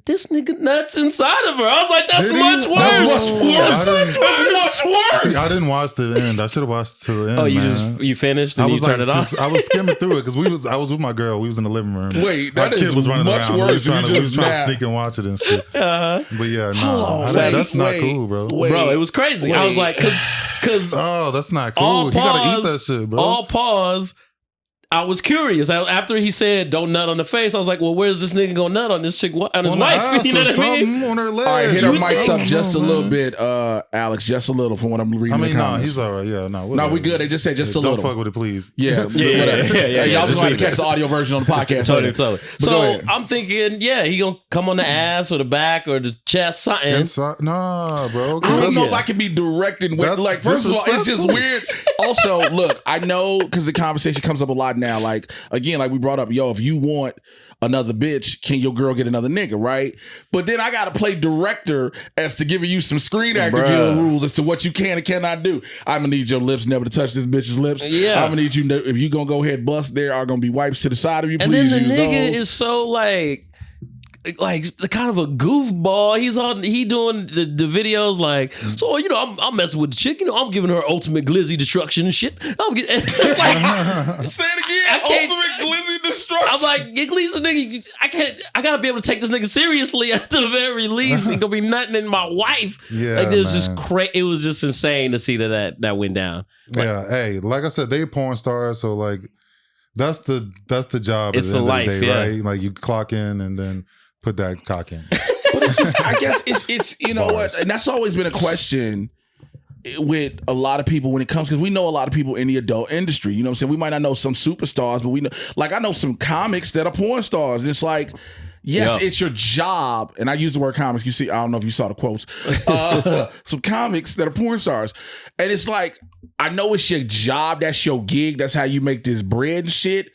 This nigga nuts inside of her. I was like, that's much worse. Much worse. See, I didn't watch the end. I should have watched to the end. Oh, you finished and you turned it off? I was skimming through it because I was with my girl. We was in the living room. Wait, that is much worse. We was trying to sneak and watch it and shit. But yeah, that's not cool, bro. Bro, it was crazy. I was like, because that's not cool. You gotta eat that shit, bro. All pause. I was curious. After he said, don't nut on the face, I was like, well, where's this nigga gonna nut on this chick, on his wife? You know what I mean? On her leg. All right, hit her mics up just a little bit, Alex, just a little from what I'm reading in the comments. No, he's all right. Yeah, no. No, we good. They just said just a little. Don't fuck with it, please. Yeah. Y'all just want to catch the audio version on the podcast. Totally. So I'm thinking, he gonna come on the ass or the back or the chest, something. Nah, bro. I don't know if I can be directing with, like, first of all, it's just weird. Also, look, I know because the conversation comes up a lot now, like, again, like we brought up, if you want another bitch, can your girl get another nigga, right? But then I gotta play director as to giving you some screen actor rules as to what you can and cannot do. I'm gonna need your lips never to touch this bitch's lips. Yeah. I'm gonna need you, if you gonna go ahead bust, there are gonna be wipes to the side of you. And please then the use nigga those. is so like, kind of a goofball. He doing the videos like, so you know, I'm messing with the chick. You know, I'm giving her ultimate glizzy destruction and shit. It's like, say it again. Ultimate glizzy destruction. I'm like, Gleason, nigga, I gotta be able to take this nigga seriously at the very least. He gonna be nutting in my wife. Yeah, like it was just crazy. It was just insane to see that went down. Like, yeah, hey, like I said, they porn stars, so like that's the job. It's the life, day, yeah. Right? Like you clock in and then put that cock in. But it's just, I guess it's you know what, and that's always been a question with a lot of people when it comes, because we know a lot of people in the adult industry. You know what I'm saying? We might not know some superstars, but we know, like I know some comics that are porn stars, and it's like, yes, it's your job. And I use the word comics. You see, I don't know if you saw the quotes. Some comics that are porn stars. And it's like, I know it's your job. That's your gig. That's how you make this bread and shit.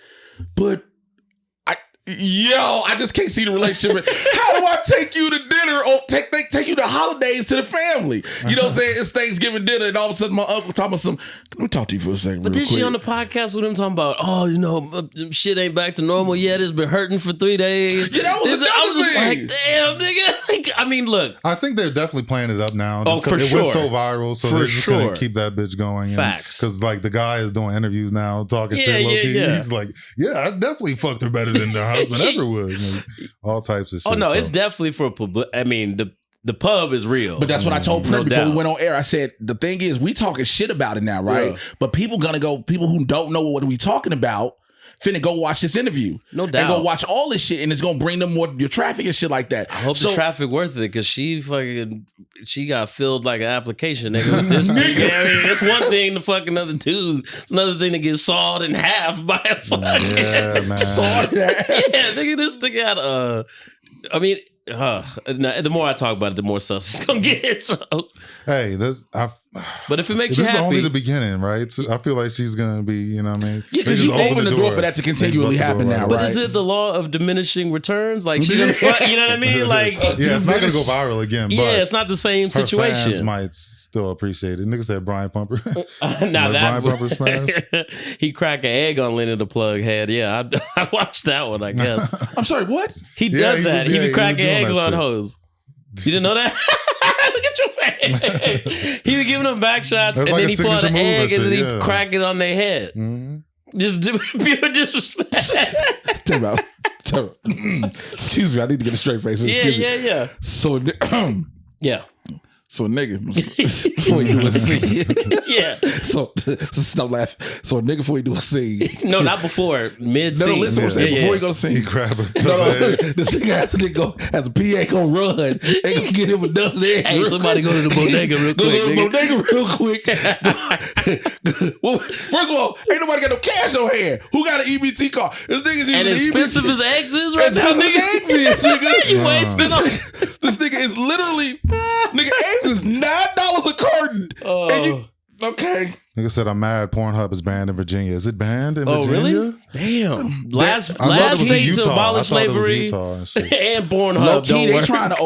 But I just can't see the relationship. How do I take you to dinner or take you to holidays to the family? You know what I'm saying? It's Thanksgiving dinner, and all of a sudden my uncle talking about let me talk to you for a second. But then she on the podcast with him talking about, oh, you know, shit ain't back to normal yet. It's been hurting for 3 days. Yeah, that was I was just like, damn, nigga. Like, I mean, look. I think they're definitely playing it up now. Oh, for sure. It went so viral, so they're just gonna keep that bitch going. Facts. Because like the guy is doing interviews now, talking shit. Yeah. He's like, yeah, I definitely fucked her better than the husband ever would. Like, all types of shit. Oh no, it's definitely for public. I mean, the pub is real. But that's what I told Primm before we went on air. I said, the thing is, we talking shit about it now, right? Yeah. But people who don't know what we talking about, finna go watch this interview. No doubt. And go watch all this shit, and it's gonna bring them more your traffic and shit like that. I hope the traffic worth it, because she got filled like an application, nigga. With this nigga. I mean, it's one thing to fuck another dude. It's another thing to get sawed in half by a fucking sawed in half. Yeah, nigga, this nigga had I mean, the more I talk about it, the more sus it's gonna get. So. Hey, but if it makes you happy, this is only the beginning, right? So I feel like she's gonna be, you know what I mean? Yeah, because you open the door for that to continually happen now, right? But is it the law of diminishing returns? Like she gonna fuck, you know what I mean? Like it's not gonna go viral again. But it's not the same situation. Her fans might still appreciate it. Nigga said Brian Pumper. Now that Brian Pumper smash. He cracked an egg on Lenny the Plug head. Yeah, I watched that one. I guess. I'm sorry. What? He does that. He be cracking eggs on hoes. You didn't know that? Look at your face. He be giving them back shots, and then he pull out an egg, and then he crack it on their head. Mm-hmm. Just pure disrespect. Tell me. Excuse me, I need to get a straight face. Yeah. So, yeah. So a nigga before you do a scene. Yeah. So stop laughing. So a nigga before you do a scene. No, not before. Mid scene. No, listen what I'm saying. Before you go to scene. He grab a this nigga has a PA gonna run. They gonna get him a dozen eggs. Hey, somebody go to the bodega real quick. Go to the bodega real quick. Well, first of all, ain't nobody got no cash on hand. Who got an EBT card? This nigga's using and as expensive as eggs is right now, nigga. You wasting on. This nigga is literally eggs is $9 a carton. And okay. Nigga said, I'm mad Pornhub is banned in Virginia. Is it banned in Virginia? Oh, really? Damn. Last state to abolish slavery and Pornhub. Low key, they trying to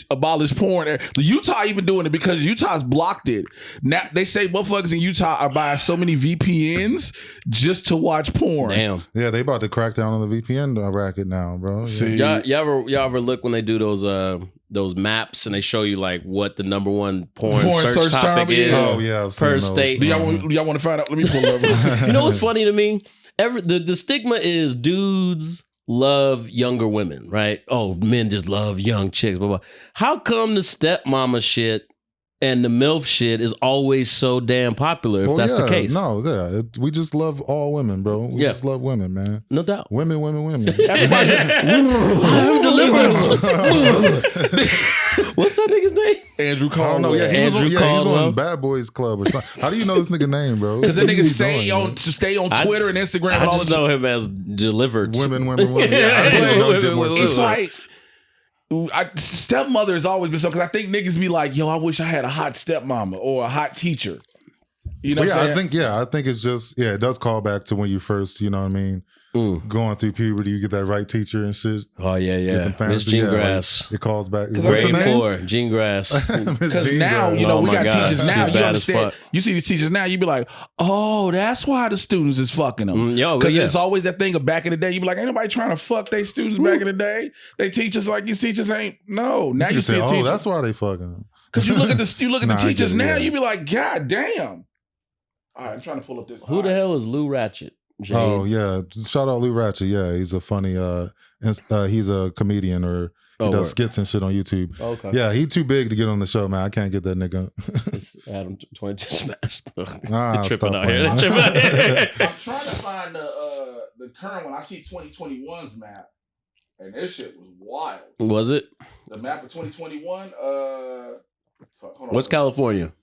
abolish porn. The Utah even doing it because Utah's blocked it. Now they say motherfuckers in Utah are buying so many VPNs just to watch porn. Damn. Yeah, they about to crack down on the VPN racket now, bro. See, y'all ever look when they do those maps and they show you like what the number one porn search topic is? Oh yeah, per state. Do y'all want to find out? Let me pull it up. You know what's funny to me? The stigma is dudes love younger women, right? Oh, men just love young chicks. Blah, blah. How come the stepmama shit and the MILF shit is always so damn popular if that's the case? No, we just love all women, bro. We just love women, man. No doubt. Women. Everybody. I'm delivered. What's that nigga's name? Andrew Caldwell. Yeah, he was on Bad Boys Club or something. How do you know this nigga name, bro? Because that nigga stay on Twitter and Instagram. I just know him as Delivered. Women. It's like... stepmother has always been so, because I think niggas be like, yo, I wish I had a hot stepmama or a hot teacher. You know what I'm saying? I think it's just, it does call back to when you first, you know what I mean, going through puberty, you get that right teacher and shit. Oh, yeah. Miss Jean Grass. Like, it calls back. Grade 4, Jean Grass. Because now, you know, we got teachers now, you understand. You see the teachers now, you be like, oh, that's why the students is fucking them. Because it's always that thing of back in the day, you be like, ain't nobody trying to fuck they students back in the day. They teachers like these teachers ain't, no. Now you see a teacher. That's why they fucking them. Because you look at the teachers now, you be like, God damn. All right, I'm trying to pull up this. Who the hell is Lou Ratchet? Jane? Oh yeah, shout out Lou Ratchet. Yeah, he's a funny. He's a comedian or he does skits and shit on YouTube. Okay. Yeah, he too big to get on the show, man. I can't get that nigga. It's Adam 22 Smash. Tripping out here. I'm trying to find the current one. I see 2021's map, and this shit was wild. Was it? The map for 2021. What's California?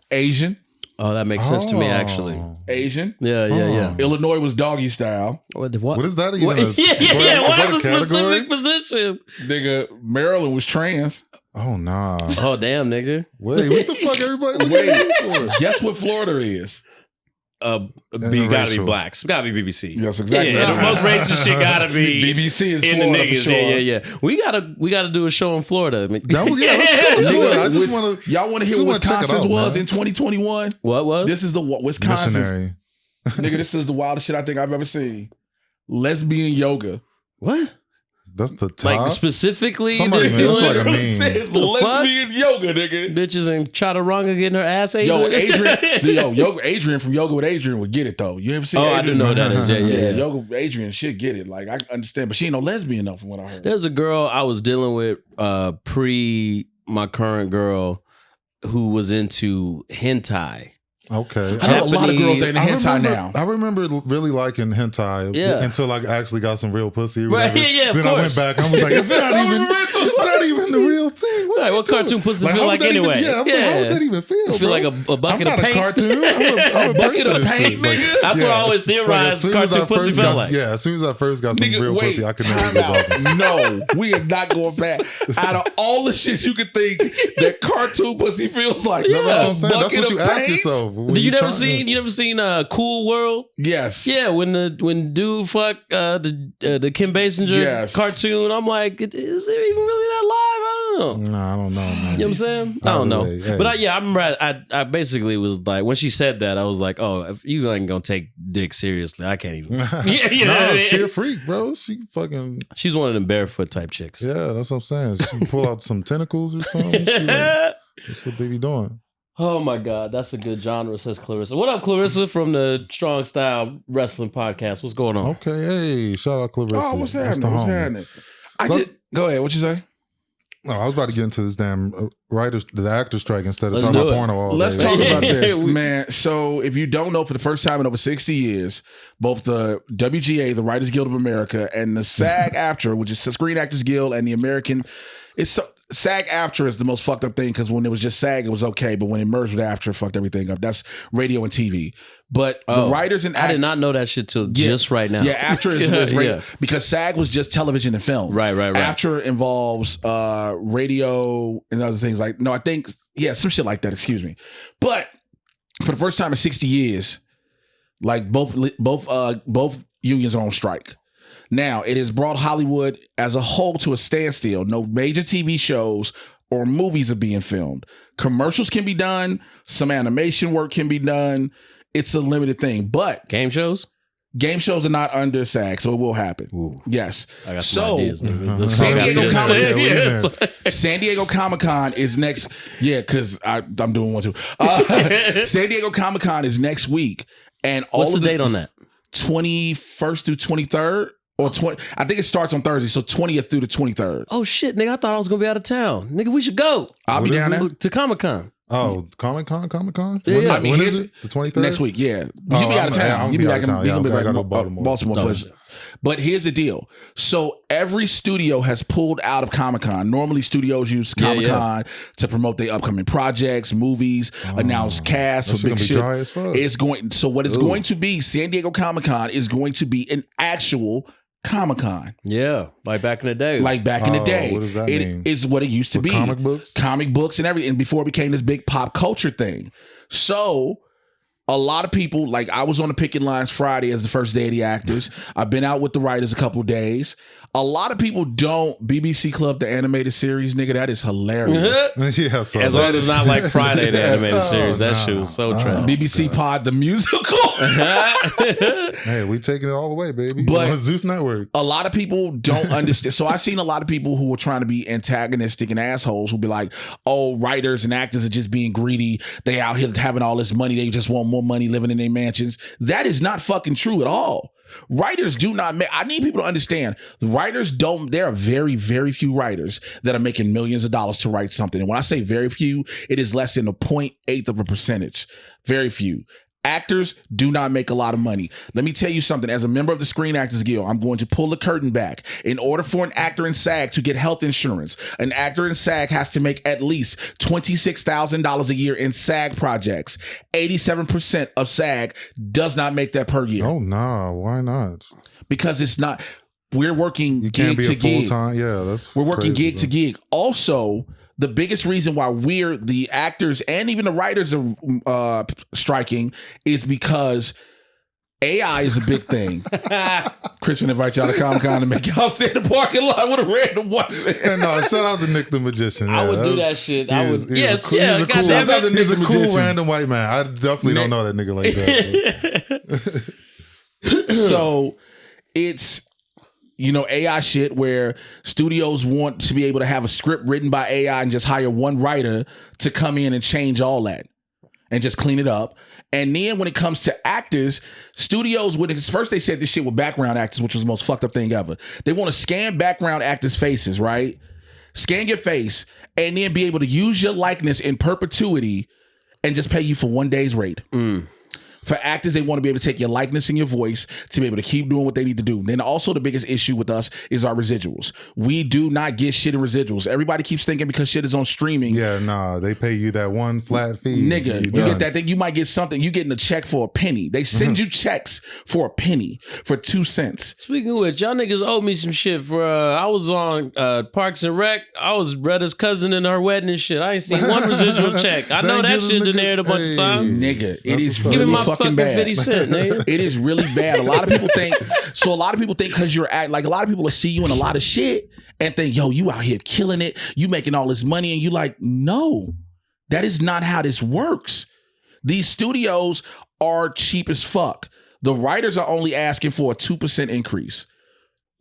Asian. Oh, that makes sense to me, actually. Asian. Yeah. Illinois was doggy style. What is that even? What is a specific position? Nigga, Maryland was trans. Oh, nah. Oh, damn, nigga. Wait, what the fuck everybody looking at for? Guess what Florida is? Gotta be blacks. Gotta be BBC. Yes, exactly. Yeah, the most racist shit gotta be BBC is in Florida the niggas. Sure. Yeah. We gotta do a show in Florida. I just want to. Y'all want to hear what Wisconsin's was in 2021? What was? This is the Wisconsin. Nigga, this is the wildest shit I think I've ever seen. Lesbian yoga. What? That's the top. Like specifically, somebody that's like a meme. Lesbian yoga, nigga. Bitches in Chaturanga getting her ass ate. Adrian from Yoga with Adrian would get it though. You ever seen? Oh, I do know what that is. Yeah. Yoga with Adrian should get it. Like I understand, but she ain't no lesbian though, from what I heard. There's a girl I was dealing with pre my current girl who was into hentai. Okay. I know a lot of girls ain't in hentai now. I remember really liking hentai until I actually got some real pussy. Right, yeah, then I went back and I was like, it's not even the real thing. What cartoon pussy feel like anyway? How would that even feel? Feel like a bucket of paint? I'm not a cartoon. I'm a bucket of paint, nigga. That's what I always theorized cartoon pussy felt like. Yeah, as soon as I first got some real pussy, I could never go back. No, we are not going back. Out of all the shit you could think that cartoon pussy feels like, that's what you ask yourself. You never seen Cool World? Yes. Yeah, when dude fuck the Kim Basinger cartoon, I'm like, is it even really that live? I don't know. No, I don't know, man. You know what I'm saying? I don't know. Hey. But I remember I basically was like, when she said that, I was like, oh, if you ain't gonna take dick seriously, I can't even. She a freak, bro. She's one of them barefoot type chicks. Yeah, that's what I'm saying. She can pull out some tentacles or something. That's what they be doing. Oh my God, that's a good genre, says Clarissa. What up, Clarissa, from the Strong Style Wrestling Podcast? What's going on? Okay, hey, shout out Clarissa. Oh, what's happening? Go ahead. What you say? No, I was about to get into this damn the actor strike instead of talking about porno all day. Let's talk about this, man. So, if you don't know, for the first time in over 60 years, both the WGA, the Writers Guild of America, and the SAG-AFTRA, which is the Screen Actors Guild, and the American, SAG-AFTRA is the most fucked up thing because when it was just SAG, it was okay, but when it merged with AFTRA, it fucked everything up. That's radio and TV. But the writers and I did not know that shit till just right now. Yeah, AFTRA is radio because SAG was just television and film. Right. AFTRA involves radio and other things like some shit like that. Excuse me. But for the first time in 60 years, like both unions are on strike. Now, it has brought Hollywood as a whole to a standstill. No major TV shows or movies are being filmed. Commercials can be done. Some animation work can be done. It's a limited thing. But game shows are not under SAG, so it will happen. Ooh. Yes. I got some ideas. San Diego Comic-Con is next. Yeah, because I'm doing one too. San Diego Comic-Con is next week. And what's the date on that? 21st through 23rd. Or 20, I think it starts on Thursday, so 20th through the 23rd. Oh shit, nigga! I thought I was gonna be out of town. Nigga, we should go. I'll be down there to Comic-Con. Oh, Comic-Con? Yeah. When is it? The 23rd? Next week, yeah. You'll be out of town. You'll be back in Baltimore. But here's the deal. So every studio has pulled out of Comic-Con. Normally studios use Comic-Con to promote their upcoming projects, movies, announce cast for big shit. It's going to be, San Diego Comic-Con is going to be an actual Comic-Con. Yeah, like back in the day. What does that mean? It is what it used to be. Comic books? Comic books and everything, before it became this big pop culture thing. So a lot of people, like I was on the picket lines Friday as the first day of the actors. I've been out with the writers a couple days. A lot of people don't. BBC Club, the animated series, nigga, that is hilarious. Yeah, so as long as it's not like Friday, the animated series. That shit was so trash. BBC Pod, the musical. Hey, we taking it all the way, baby. But on Zeus Network. A lot of people don't understand. So I've seen a lot of people who were trying to be antagonistic and assholes who be like, oh, writers and actors are just being greedy. They out here having all this money. They just want more money living in their mansions. That is not fucking true at all. Writers do not make, I need people to understand, the writers don't, there are very, very few writers that are making millions of dollars to write something. And when I say very few, it is less than a 0.8 of a percentage. Very few. Actors do not make a lot of money. Let me tell you something. As a member of the Screen Actors Guild, I'm going to pull the curtain back. In order for an actor in SAG to get health insurance, an actor in SAG has to make at least $26,000 a year in SAG projects. 87% of SAG does not make that per year. Oh, no. Why not? Because it's not. We're working you can't gig be to gig. Full-time. Yeah, that's we're working crazy, gig to gig. Also, the biggest reason why we're the actors and even the writers are striking is because AI is a big thing. Chris will invite y'all to Comic-Con to make y'all stay in the parking lot with a random white man. No, shout out to Nick the Magician. I would do that shit. I would. Yes, yeah. He's a cool random white man. I definitely don't know that nigga like that. So it's, you know, AI shit where studios want to be able to have a script written by AI and just hire one writer to come in and change all that and just clean it up. And then when it comes to actors, studios, first they said this shit with background actors, which was the most fucked up thing ever. They want to scan background actors' faces, right? Scan your face and then be able to use your likeness in perpetuity and just pay you for 1 day's rate. For actors, they want to be able to take your likeness and your voice to be able to keep doing what they need to do. Then also the biggest issue with us is our residuals. We do not get shit in residuals. Everybody keeps thinking because shit is on streaming. Yeah, nah, they pay you that one flat fee. Nigga, you get that thing, you might get something, you getting a check for a penny. They send you checks for a penny, for 2 cents. Speaking of which, y'all niggas owe me some shit for, I was on Parks and Rec. I was Retta's cousin in her wedding and shit. I ain't seen one residual check. I know that shit denaried a bunch of times. Nigga, it is Give me my fucking bad. 50 cent, nigga. It is really bad. A lot of people think because you're like, a lot of people will see you in a lot of shit and think, yo, you out here killing it, you making all this money, and you like, no, that is not how this works. These studios are cheap as fuck. The writers are only asking for a 2% increase.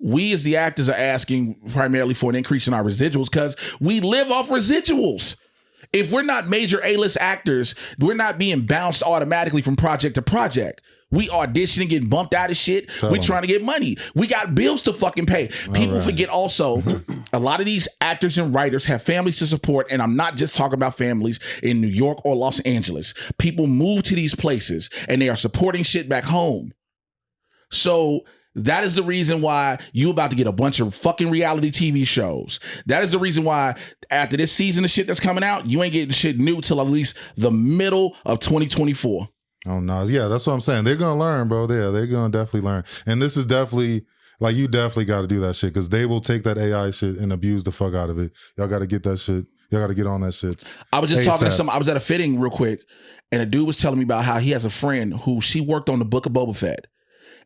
We as the actors are asking primarily for an increase in our residuals because we live off residuals. If we're not major A-list actors, we're not being bounced automatically from project to project. We auditioning, getting bumped out of shit. We're trying to get money. We got bills to fucking pay. People forget also, a lot of these actors and writers have families to support, and I'm not just talking about families in New York or Los Angeles. People move to these places, and they are supporting shit back home. So that is the reason why you about to get a bunch of fucking reality TV shows. That is the reason why after this season of shit that's coming out, you ain't getting shit new till at least the middle of 2024. Oh, no. Yeah, that's what I'm saying. They're going to learn, bro. They're going to definitely learn. And this is definitely, like, you definitely got to do that shit because they will take that AI shit and abuse the fuck out of it. Y'all got to get that shit. Y'all got to get on that shit. I was just talking to someone. I was at a fitting real quick, and a dude was telling me about how he has a friend who she worked on the Book of Boba Fett.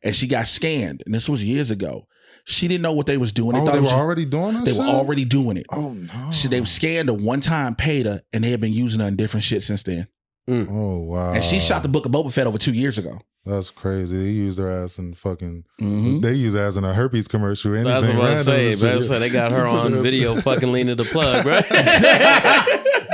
And she got scanned, and this was years ago. She didn't know what they was doing. They were already doing that. They were already doing it. Oh no! They scanned her one time, paid her, and they have been using her in different shit since then. Oh wow! And she shot the Book of Boba Fett over 2 years ago. That's crazy. They used her ass in fucking. They use her ass in a herpes commercial. Anything that's what I say. They got her on video, fucking leaning the plug, right?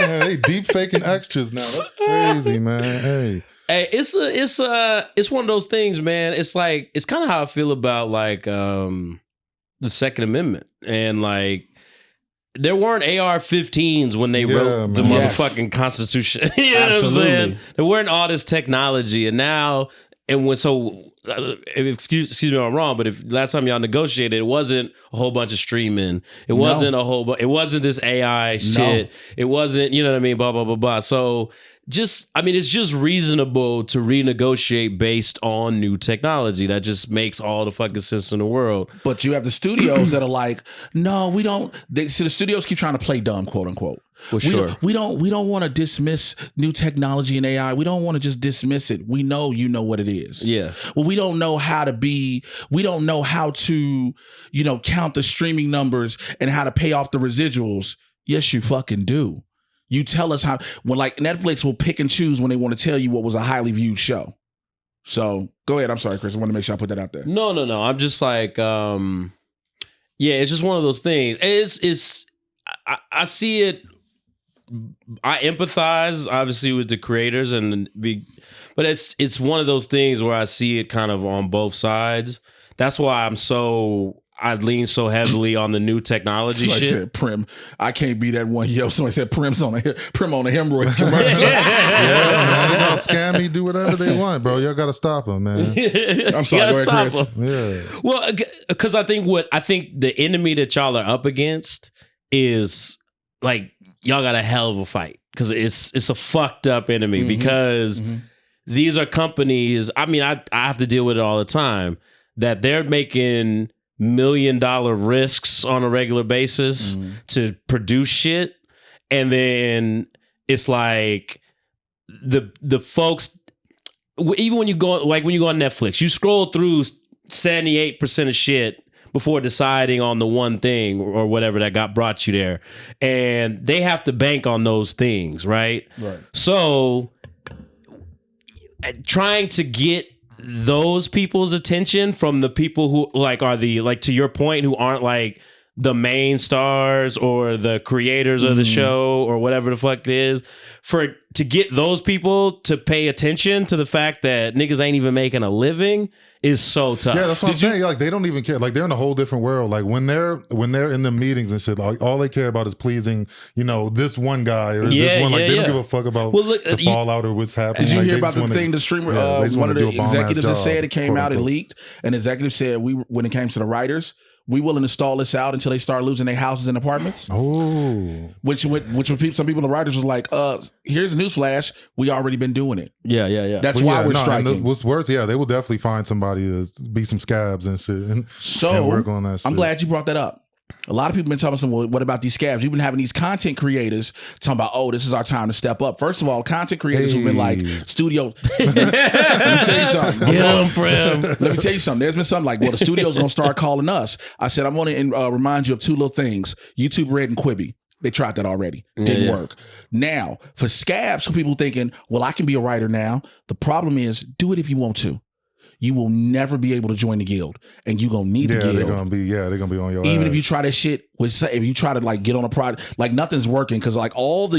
Man, they deep faking extras now. That's crazy, man. Hey. Hey, it's one of those things, man. It's like, it's kind of how I feel about like the Second Amendment, and like there weren't AR-15s when they wrote the motherfucking Constitution. You know what I'm saying? There weren't all this technology, and now excuse me if I'm wrong, but if last time y'all negotiated, it wasn't a whole bunch of streaming. It wasn't it wasn't this AI shit. It wasn't, you know what I mean? Blah blah blah blah. So it's just reasonable to renegotiate based on new technology. That just makes all the fucking sense in the world. But you have the studios that are like, no, we don't. The studios keep trying to play dumb, quote unquote. Well, sure. We don't want to dismiss new technology and AI. We don't want to just dismiss it. We know you know what it is. Yeah. Well, we don't know how to, count the streaming numbers and how to pay off the residuals. Yes, you fucking do. You tell us how, when like Netflix will pick and choose when they want to tell you what was a highly viewed show. So go ahead. I'm sorry, Chris. I want to make sure I put that out there. No. I'm just like, it's just one of those things. I see it. I empathize obviously with the creators but it's one of those things where I see it kind of on both sides. That's why I lean so heavily on the new technology somebody shit. Said Primm, I can't be that one. Somebody said Primm on a hemorrhoids commercial. Man, y'all scam me, do whatever they want, bro. Y'all gotta stop them, man. I'm sorry, go ahead, Chris. Yeah. Well, because I think the enemy that y'all are up against is like y'all got a hell of a fight because it's a fucked up enemy because these are companies. I mean, I have to deal with it all the time that they're making $1 million risks on a regular basis to produce shit. And then it's like the folks, even when you go on Netflix, you scroll through 78% of shit before deciding on the one thing or whatever that brought you there. And they have to bank on those things, right? Right. So trying to get those people's attention from the people who like are the, like, to your point, who aren't like the main stars or the creators of the show or whatever the fuck it is, to get those people to pay attention to the fact that niggas ain't even making a living is so tough. Yeah, that's what I'm saying. Like, they don't even care. Like, they're in a whole different world. Like, when they're in the meetings and shit, like, all they care about is pleasing, this one guy or this one. Like, they don't give a fuck about the fallout or what's happening. Did you like, hear about the thing? The streamer, one of the executives that said it came out and leaked. An executive said, when it came to the writers, we will install this out until they start losing their houses and apartments. Oh, which some people, the writers was like, here's a newsflash. We already been doing it. Yeah. That's why we're striking. What's worse, they will definitely find somebody to be some scabs and shit and work on that shit. I'm glad you brought that up. A lot of people have been talking about, well, what about these scabs? You've been having these content creators talking about, oh, this is our time to step up. First of all, content creators who've been like, studio. Let me tell you something. Let me tell you something. There's been something like, well, the studio's going to start calling us. I said, I'm going to remind you of two little things. YouTube Red and Quibi. They tried that already. Didn't work. Now, for scabs, some people thinking, well, I can be a writer now. The problem is, do it if you want to. You will never be able to join the guild, and you're gonna need the guild. They're gonna be on your Even ass. if you try that shit, if you try to like get on a project, like nothing's working because like all the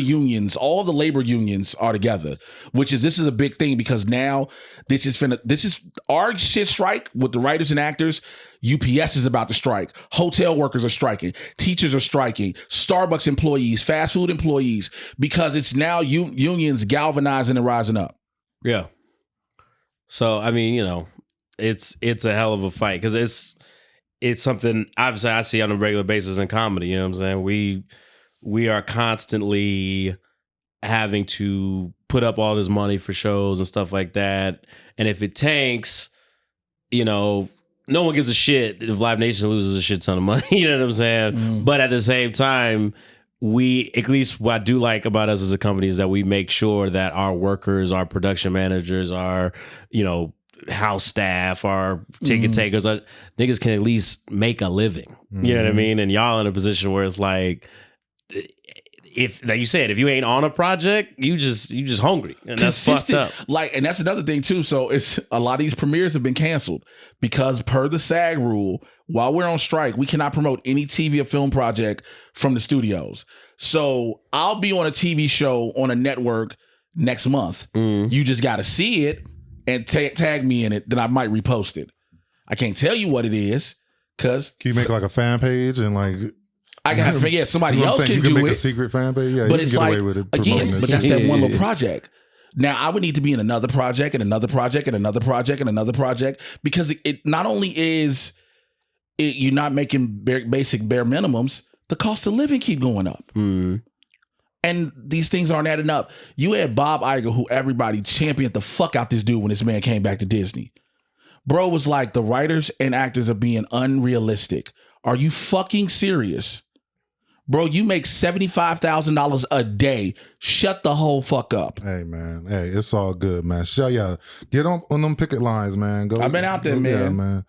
labor unions are together. This is a big thing because now this is our shit strike with the writers and actors. UPS is about to strike. Hotel workers are striking. Teachers are striking. Starbucks employees, fast food employees, because it's now unions galvanizing and rising up. Yeah. So, I mean, it's a hell of a fight because it's something obviously I see on a regular basis in comedy. You know what I'm saying? We are constantly having to put up all this money for shows and stuff like that. And if it tanks, no one gives a shit if Live Nation loses a shit ton of money. You know what I'm saying? But at the same time, at least what I do like about us as a company is that we make sure that our workers, our production managers, our, house staff, our ticket takers, niggas can at least make a living. You know what I mean? And y'all in a position where it's like, if, like you said, if you ain't on a project, you just hungry, and that's fucked up. Like, and that's another thing too. So it's a lot of these premieres have been canceled because per the SAG rule, while we're on strike, we cannot promote any TV or film project from the studios. So I'll be on a TV show on a network next month. You just got to see it and tag me in it. Then I might repost it. I can't tell you what it is because can you make like a fan page and like. I can have somebody else can do it. You can make a secret fan page. Yeah, but you it's can get like, away with it. Again, but that's that one little project. Now I would need to be in another project and another project and another project and another project because it not only is you're not making basic bare minimums, the cost of living keep going up. And these things aren't adding up. You had Bob Iger, who everybody championed the fuck out this dude when this man came back to Disney. Bro was like, the writers and actors are being unrealistic. Are you fucking serious? Bro, you make $75,000 a day. Shut the whole fuck up. Hey, man. Hey, it's all good, man. Get on them picket lines, man. I've been out there, man. Yeah, man.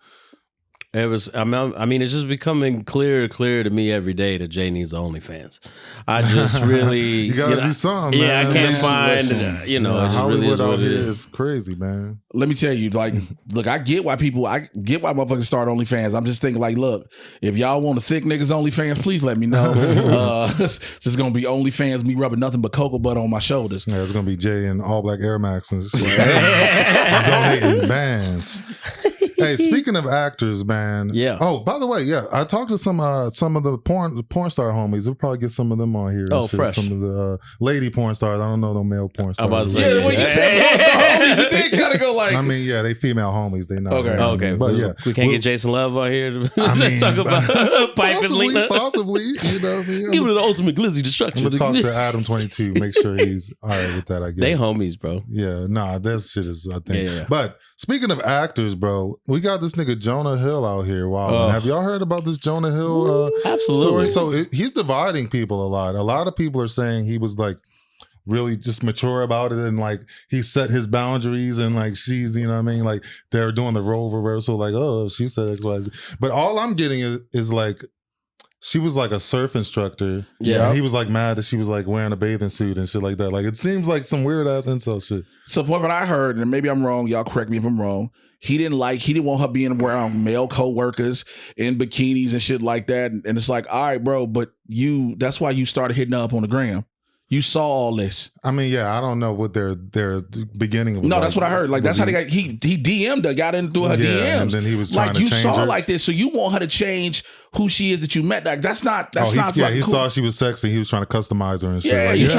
It was. I mean, it's just becoming clearer to me every day that Jay needs OnlyFans. I just really you gotta do something. Yeah, man. I can't find. Listen, it just really is what it is. Crazy, man. Let me tell you, like, look, I get why motherfuckers start OnlyFans. I'm just thinking, like, look, if y'all want to thick niggas OnlyFans, please let me know. It's just gonna be OnlyFans, me rubbing nothing but cocoa butter on my shoulders. Yeah, it's gonna be Jay in all black Air Max and donating bands. Hey, speaking of actors, man. Yeah. Oh, by the way, yeah, I talked to some of the porn star homies. We'll probably get some of them on here. Oh, fresh. Some of the lady porn stars. I don't know no male porn stars. I'm about to say, yeah, when you say porn star homies, you did gotta go like. I mean, yeah, they female homies. They not. Okay. Okay, but yeah, we can't get Jason Love on here to talk about Pipe and Lena. Possibly, you know what I mean? Give it the ultimate glizzy destruction. I'm gonna talk to Adam 22. Make sure he's all right with that. I guess they homies, bro. Yeah, nah, that shit is a thing. Yeah. But speaking of actors, bro, we got this nigga Jonah Hill out here. Wow, have y'all heard about this Jonah Hill Absolutely. story? So he's dividing people a lot. A lot of people are saying he was like really just mature about it, and like he set his boundaries, and like she's, you know what I mean, like they're doing the role reversal, like, oh, she said XYZ. But all I'm getting is like, she was like a surf instructor. Yeah. And he was like mad that she was like wearing a bathing suit and shit like that. Like, it seems like some weird ass incel shit. So from what I heard, and maybe I'm wrong, y'all correct me if I'm wrong, he didn't want her being around male co-workers in bikinis and shit like that. And it's like, all right, bro, but that's why you started hitting up on the gram. You saw all this. I mean, yeah, I don't know what their beginning was. No, like. that's what I heard. Like, that's how they got. He DM'd her, got into her DMs, and then he was like, trying you to change saw her. like this, so you want her to change who she is that you met. Like, that's not. He cool. saw she was sexy. He was trying to customize her and shit. Yeah, like, you're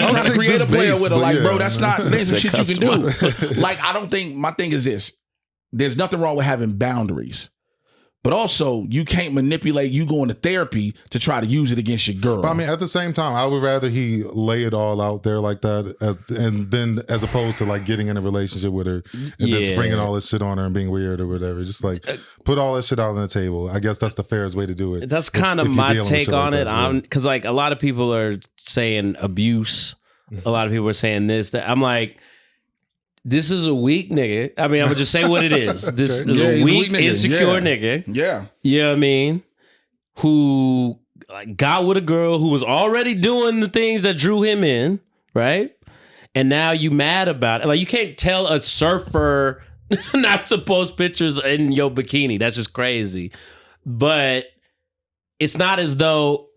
trying to create a player with her. Like, yeah, bro, that's not there's some shit you can do. Customize. Like, I don't think my thing is this. There's nothing wrong with having boundaries. But also, you can't manipulate you going to therapy to try to use it against your girl. But I mean, at the same time, I would rather he lay it all out there like that, as opposed to like getting in a relationship with her and then springing all this shit on her and being weird or whatever. Just like put all that shit out on the table. I guess that's the fairest way to do it. That's kind of my take on it. Like Because like a lot of people are saying abuse. A lot of people are saying this. That I'm like, this is a weak nigga. I mean, I'm gonna just say what it is. This is a weak, insecure nigga. Yeah. You know what I mean? Who like got with a girl who was already doing the things that drew him in, right? And now you mad about it. Like, you can't tell a surfer not to post pictures in your bikini. That's just crazy. But it's not as though,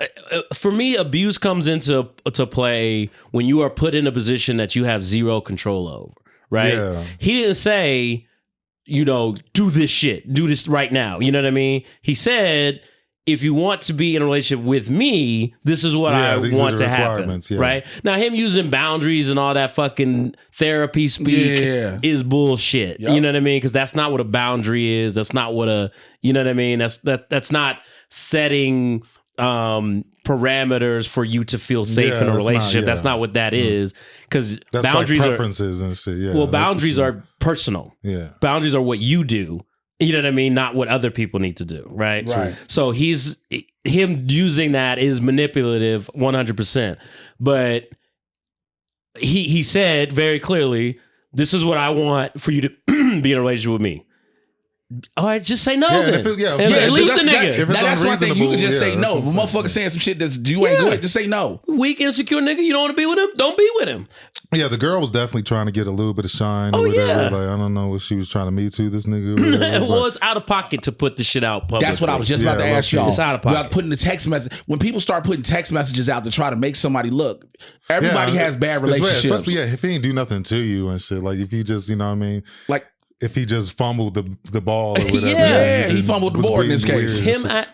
for me, abuse comes into play when you are put in a position that you have zero control over. Right? Yeah. He didn't say, do this shit. Do this right now. You know what I mean? He said, if you want to be in a relationship with me, this is what I want to happen. Yeah. Right? Now, him using boundaries and all that fucking therapy speak is bullshit. Yep. You know what I mean? Because that's not what a boundary is. That's not what you know what I mean? That's not setting parameters for you to feel safe in a relationship. That's not what that is. Because boundaries like preferences and shit. Yeah. Well, boundaries are personal. Yeah. Boundaries are what you do. You know what I mean? Not what other people need to do. Right. Right. So him using that is manipulative 100%. But he said very clearly, this is what I want for you to be in a relationship with me. All right, just say no. Then. Leave the nigga. That's one thing. You can just say no. If a motherfucker saying some shit that you ain't good, just say no. Weak, insecure nigga, you don't want to be with him? Don't be with him. Yeah, the girl was definitely trying to get a little bit of shine. Or whatever. Yeah. Like, I don't know what she was trying to me to this nigga. Or whatever, it was out of pocket to put the shit out publicly. That's what I was just about to ask y'all. It's out of pocket. About putting the text message. When people start putting text messages out to try to make somebody look, everybody has bad relationships. Especially if he ain't do nothing to you and shit. Like, if you just, you know what I mean? Like, if he just fumbled the ball or whatever. Yeah, he fumbled the board in this case.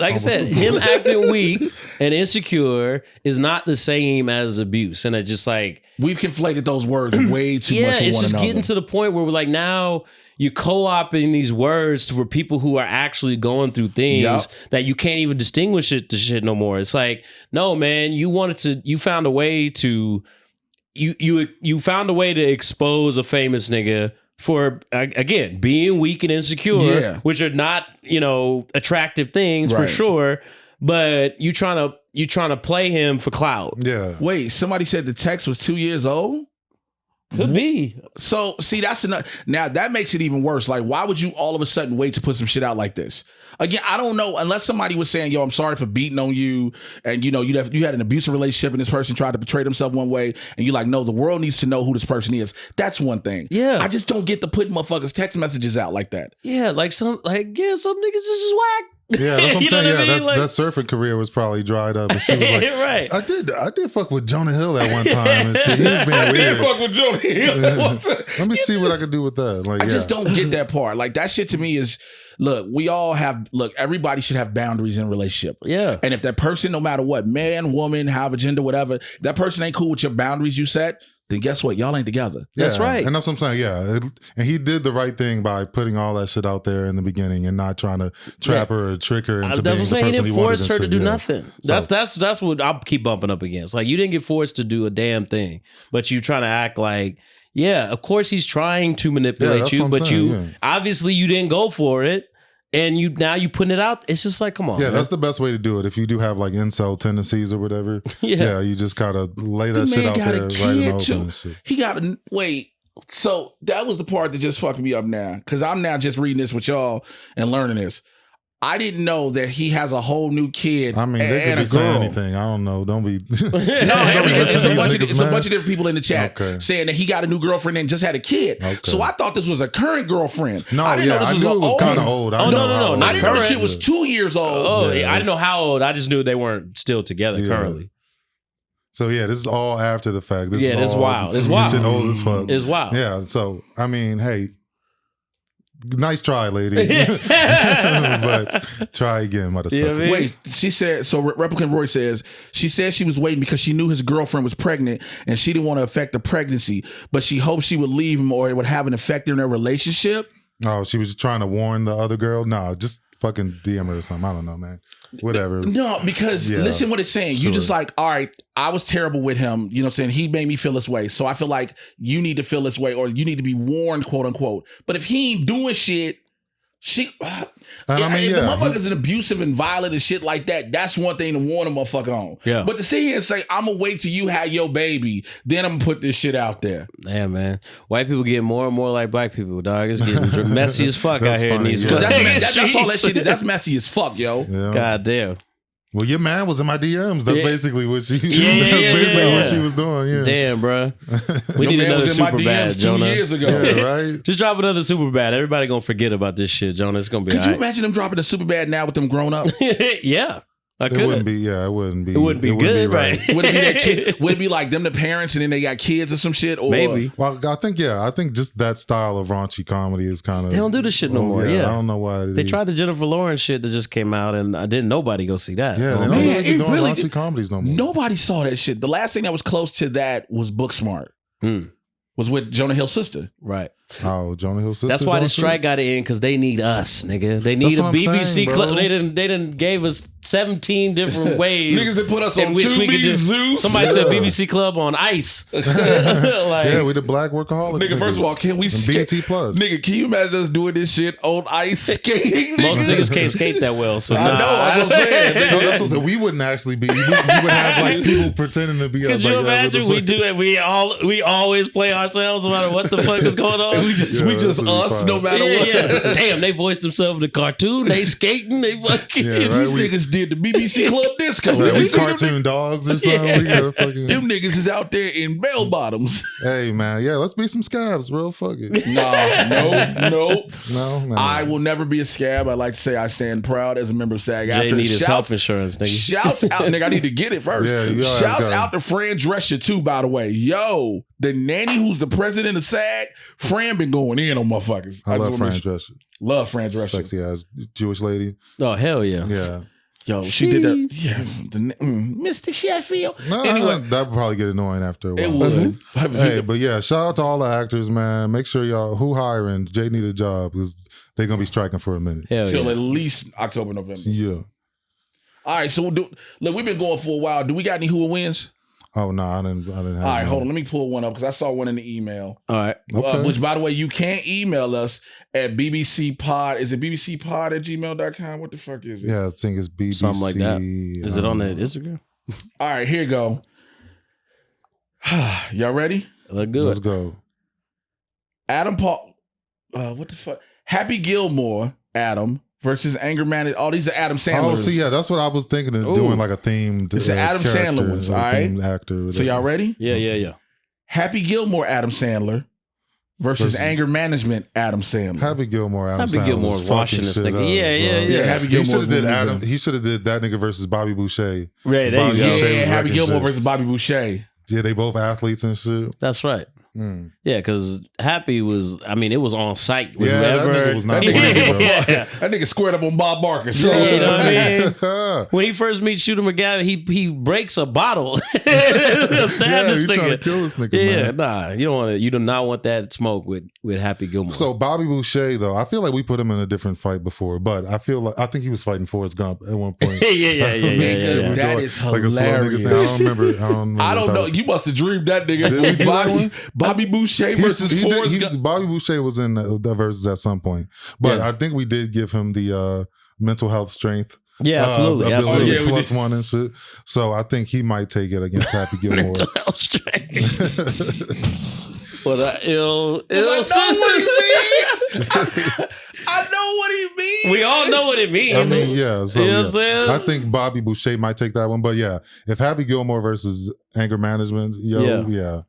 Like I said, him acting weak and insecure is not the same as abuse. And it's just like... We've conflated those words way too much with one another. Yeah, it's just getting to the point where we're like, now you're co-opting these words for people who are actually going through things that you can't even distinguish it to shit no more. It's like, no, man, you found a way to... You found a way to expose a famous nigga for, again, being weak and insecure, which are not, attractive things for sure, but you trying to play him for clout. Yeah. Wait, somebody said the text was 2 years old? Could be. So, see, that's enough. Now, that makes it even worse. Like, why would you all of a sudden wait to put some shit out like this? Again, I don't know, unless somebody was saying, yo, I'm sorry for beating on you, and, you had an abusive relationship and this person tried to portray themselves one way, and you're like, no, the world needs to know who this person is. That's one thing. Yeah. I just don't get to put motherfuckers' text messages out like that. Yeah, some niggas is just whack. Yeah, that's what I'm saying. I mean? That surfing career was probably dried up. And she was like, right. I did fuck with Jonah Hill at one time. And shit. He was being weird. I did fuck with Jonah Hill. Let me see what I can do with that. Like, I just don't get that part. Like, that shit to me is, everybody should have boundaries in a relationship. Yeah. And if that person, no matter what, man, woman, however, gender, whatever, that person ain't cool with your boundaries you set, then guess what? Y'all ain't together. That's right. And that's what I'm saying. Yeah. And he did the right thing by putting all that shit out there in the beginning and not trying to trap her or trick her into being the person he didn't force her to do yeah. nothing. So, that's what I'll keep bumping up against. Like, you didn't get forced to do a damn thing, but you trying to act like, yeah, of course he's trying to manipulate you, but obviously you didn't go for it. And you putting it out. It's just like, come on. Yeah, man. That's the best way to do it. If you do have like incel tendencies or whatever, you just gotta lay that shit out there right in the open and shit. He got to wait. So that was the part that just fucked me up now, because I'm now just reading this with y'all and learning this. I didn't know that he has a whole new kid. I mean, they could be saying anything. I don't know. Don't be. It's a bunch of different people in the chat saying that he got a new girlfriend and just had a kid. Okay. So I thought this was a current girlfriend. No, I didn't know this was kind of old. No. I didn't know shit was 2 years old. Oh, yeah. I didn't know how old. I just knew they weren't still together currently. So yeah, this is all after the fact. This is wild. It's wild. Shit old as fuck. It's wild. Yeah. So I mean, hey. Nice try, lady. But try again, motherfucker. Wait, she said, so Replicant Roy says, she said she was waiting because she knew his girlfriend was pregnant and she didn't want to affect the pregnancy, but she hoped she would leave him or it would have an effect in their relationship. Oh, she was trying to warn the other girl? No, just fucking DM her or something. I don't know, man. Whatever. No, because listen what it's saying. You just like, all right, I was terrible with him. You know what I'm saying? He made me feel this way. So I feel like you need to feel this way or you need to be warned, quote unquote. But if he ain't doing shit, the motherfucker's an abusive and violent and shit like that. That's one thing to warn a motherfucker on. Yeah. But to sit here and say, I'm gonna wait till you have your baby, then I'm gonna put this shit out there. Damn, man. White people get more and more like black people, dog. It's getting messy as fuck out here in these that's all that shit is. That's messy as fuck, yo. Yeah. God damn. Well, your man was in my DMs. That's basically what she. What she was doing. Yeah. Damn, bro. We need another super bad, Jonah. 2 years ago. Yeah, right. Just drop another super bad. Everybody gonna forget about this shit, Jonah. It's gonna be. Could you imagine them dropping a super bad now with them grown up? Yeah. It wouldn't be. Yeah, it wouldn't be. It wouldn't be good, right? Would it be that kid? Would it be like them the parents and then they got kids or some shit? Or maybe. Well, I think just that style of raunchy comedy is kind of. They don't do this shit no more. Yeah, I don't know why they tried the Jennifer Lawrence shit that just came out, and I didn't nobody go see that. Yeah, they don't really doing raunchy comedies no more. Nobody saw that shit. The last thing that was close to that was Booksmart. Was with Jonah Hill's sister. Right. Oh, Jonah Hill's sister. That's why the strike got it in, because they need us, nigga. They need a BBC club. They didn't gave us 17 different ways. Niggas that put us on Tubi, Zeus. Somebody said BBC Club on ice. We the black workaholics. Nigga, first of all, can we skate? BT Plus. Nigga, can you imagine us doing this shit on ice skating? Most niggas can't skate that well, so I know. That's what I'm saying. That's what I'm saying. We wouldn't actually be. We would have like people pretending to be. Could you imagine? We do it. We always play ourselves no matter what the fuck is going on. We just us no matter what. Yeah. Damn, they voiced themselves in the cartoon. They skating. They fucking. These niggas did the BBC Club Disco. We cartoon dogs or something. Them niggas is out there in bell bottoms. Hey man, let's be some scabs, bro. Fuck it. Nope. No. I will never be a scab. I like to say I stand proud as a member of SAG. Jay need his health insurance, nigga. Shouts out, nigga. I need to get it first. Shouts out to Fran Drescher too, by the way. Yo, The nanny who's the president of SAG, Fran been going in on motherfuckers. I love Fran Drescher. Love Fran Drescher. Sexy ass Jewish lady. Oh, hell yeah. Yeah. Yo, she did that. Yeah, Mr. Sheffield. Anyway, that would probably get annoying after a while. It would. Hey, but yeah, shout out to all the actors, man. Make sure y'all who hiring. Jay need a job because they're gonna be striking for a minute. Hell Till yeah. at least October, November. Yeah. All right, so look, we've been going for a while. Do we got any who wins? Oh no, I didn't have. All right, hold on. Let me pull one up because I saw one in the email. All right. Okay. Which, by the way, you can email us at bbcpod. Is it bbcpod@gmail.com? What the fuck is it? Yeah, I think it's BBC. Something like that. Is it on the Instagram? All right, here you go. Y'all ready? Look good. Let's go. Adam Paul. What the fuck? Happy Gilmore, Adam, versus Anger Management. All these are Adam Sandler. Oh, see, yeah, that's what I was thinking of doing, like a themed. It's an Adam Sandler ones, all right? Actor. So y'all ready? Yeah. Happy Gilmore, Adam Sandler, versus Anger Management, Adam Sandler. Happy Gilmore, Adam Happy Sandler Gilmore was washing fucking this shit nigga. up, Yeah. Happy He Gilmore. should have did Adam. He should have did that nigga versus Bobby Boucher. Right, there you go. Yeah, Happy Gilmore versus Bobby Boucher. Yeah, they both athletes and shit. That's right. Yeah, because Happy was, I mean, it was on site with Yeah, whoever. that nigga was not playing, bro. That nigga squared up on Bob Barker. So. Yeah, you know what I mean? When he first meets Shooter McGavin, he breaks a bottle. Stab this you trying to nigga. kill this nigga, Yeah, man. nah, you do not want that smoke with Happy Gilmore. So Bobby Boucher, though, I feel like we put him in a different fight before, but I think he was fighting Forrest Gump at one point. yeah. That is Like a slow nigga thing. hilarious. I don't remember. I don't know. You must have dreamed that nigga. Bobby Boucher versus Forrest Gump. Bobby Boucher was in the verses at some point, but Yeah. I think we did give him the mental health strength. Yeah, absolutely. Ability Yeah, we plus did. one and shit. So I think he might take it against Happy Gilmore. Mental health strength. What a ill I know sentence. what he means. I know what he means. We all know what it means. I mean, yeah. So You know what I'm yeah. saying? I think Bobby Boucher might take that one, but yeah, if Happy Gilmore versus Anger Management, yeah.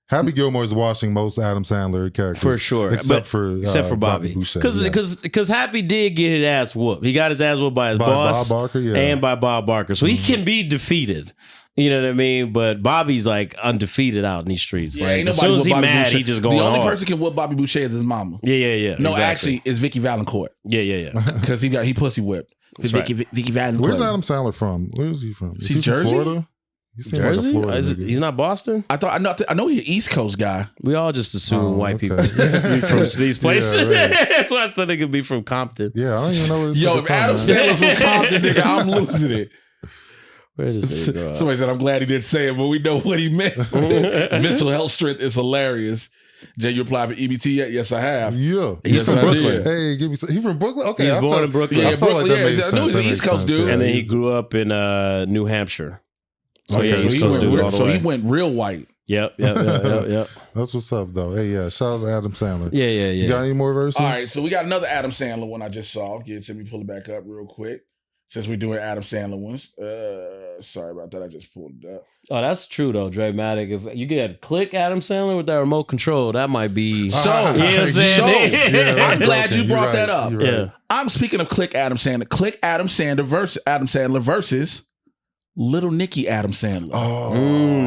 Happy Gilmore is washing most Adam Sandler characters For sure. except for Bobby. Boucher. Because Happy did get his ass whooped. He got his ass whooped by his boss Bob Barker, yeah. and by Bob Barker. So he can be defeated. You know what I mean? But Bobby's like undefeated out in these streets. Yeah, like, ain't as nobody soon as with he Bobby mad, Boucher. he just going The only hard. person can whoop Bobby Boucher is his mama. Yeah. No, exactly. actually, it's Vicky Valancourt Yeah. because he pussy whipped. That's Vicky Valancourt. Where's Adam Sandler from? Where is he from? Is He he Jersey? from Florida? You seem Jersey? like a Florida nigga. He's not Boston? I know he's an East Coast guy. We all just assume white okay. people be from these places. Yeah, right. That's why I said they could be from Compton. Yeah, I don't even know where this Yo, nigga if from, Adam man. Sandler's from Compton, nigga, I'm losing it. Where does this go? Somebody said, I'm glad he didn't say it, but we know what he meant. Mental health strength is hilarious. Jay, you applied for EBT yet? Yes, I have. Yeah, He's from Brooklyn. did. Hey, give me some. He from Brooklyn. Okay, He's I born felt- in Brooklyn. Yeah, I felt like that Brooklyn, made yeah, I sense. knew he was That an makes East Coast sense, dude. yeah. And then he grew up in New Hampshire. Okay, yeah, so, East he Coast went, dude all the way. he went real white. Yep. That's what's up, though. Hey, yeah, shout out to Adam Sandler. Yeah. You got any more verses? All right, so we got another Adam Sandler one I just saw. Let me pull it back up real quick. Since we're doing Adam Sandler ones. Sorry about that. I just pulled it up. Oh, that's true though, Dramatic. If you get click Adam Sandler with that remote control, that might be. So, you know what I'm saying? Yeah, I'm glad you you're brought right, that up. you're right. Yeah. I'm speaking of Click Adam Sandler. Click Adam Sandler versus Little Nicky Adam Sandler.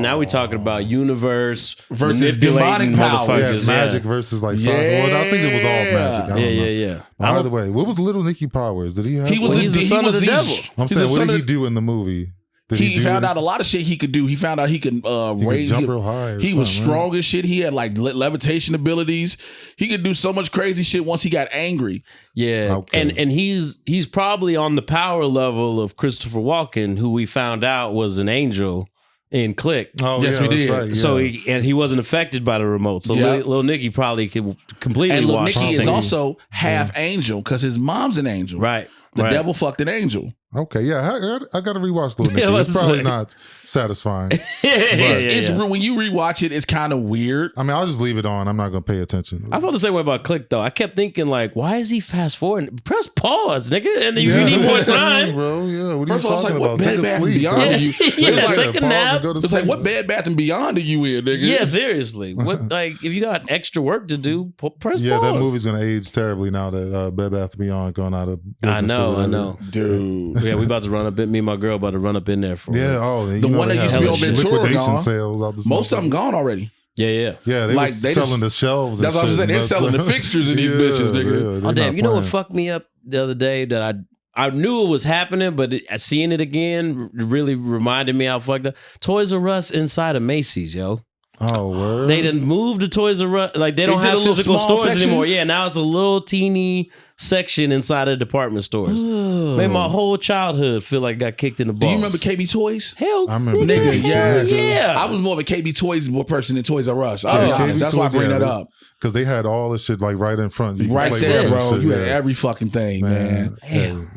Now we talking about universe Versus manipulating demonic powers. Yeah, motherfuckers. magic versus like soccer. Well, I think it was all magic. I don't know. Yeah. Either way, what was Little Nicky Powers? Did he have? He was Well, he's the son of the devil. I'm he's saying, the what son did he of- do in the movie? Did He do found it? out a lot of shit he could do. He found out he could He could raise. jump real high. or He was something, strong as shit. He had like levitation abilities. He could do so much crazy shit once he got angry. Yeah. Okay. And he's probably on the power level of Christopher Walken, who we found out was an angel in Click. Right? Oh, Yes, yeah, we that's did. Right, yeah. So he wasn't affected by the remote. So Yeah. Lil Nicky probably could completely And Lil wash Nicky this is thing. also half angel because his mom's an angel. Right. The right. devil fucked an angel. Okay, yeah, I got to rewatch Little Nicky. Yeah, It's let's probably say. not satisfying. It's when you rewatch it, it's kind of weird. I mean, I'll just leave it on. I'm not going to pay attention. I felt the same way about Click though. I kept thinking like, why is he fast forwarding? Press pause, nigga, and then if you need more time. bro. Yeah, what First are of you all, it's like, what talking about? Take Bed a Bath and sleep. Beyond bro. are you? Yeah, It's like, take a nap. It's like, what Bed Bath and Beyond are you in, nigga? Yeah, seriously. What like if you got extra work to do, press Yeah, pause. that movie's going to age terribly now that Bed Bath & Beyond going out of business. I know. Dude. Yeah, we about to run up. Me and my girl about to run up in there for Yeah, it. you The know one they that used have to be on Ventura liquidation gone. sales out this Most of them motherfucker. gone already. Yeah. They like they selling the shelves. That's what I'm saying. They're selling the fixtures in these bitches, nigga. Oh damn! You know what fucked me up the other day that I knew it was happening, but seeing it again really reminded me how fucked up. Toys R Us inside of Macy's, yo. Oh, word. They done moved the Toys R Us. Like, they don't have physical stores anymore. Yeah, now it's a little teeny section inside of department stores. Made my whole childhood feel like I got kicked in the balls. Do you remember KB Toys? Hell, I remember nigga, yes. Yeah. I was more of a KB Toys person than Toys R Us. I'll be honest. That's why I bring that up. Because they had all the shit like right in front. Right there, bro. You had every fucking thing, man.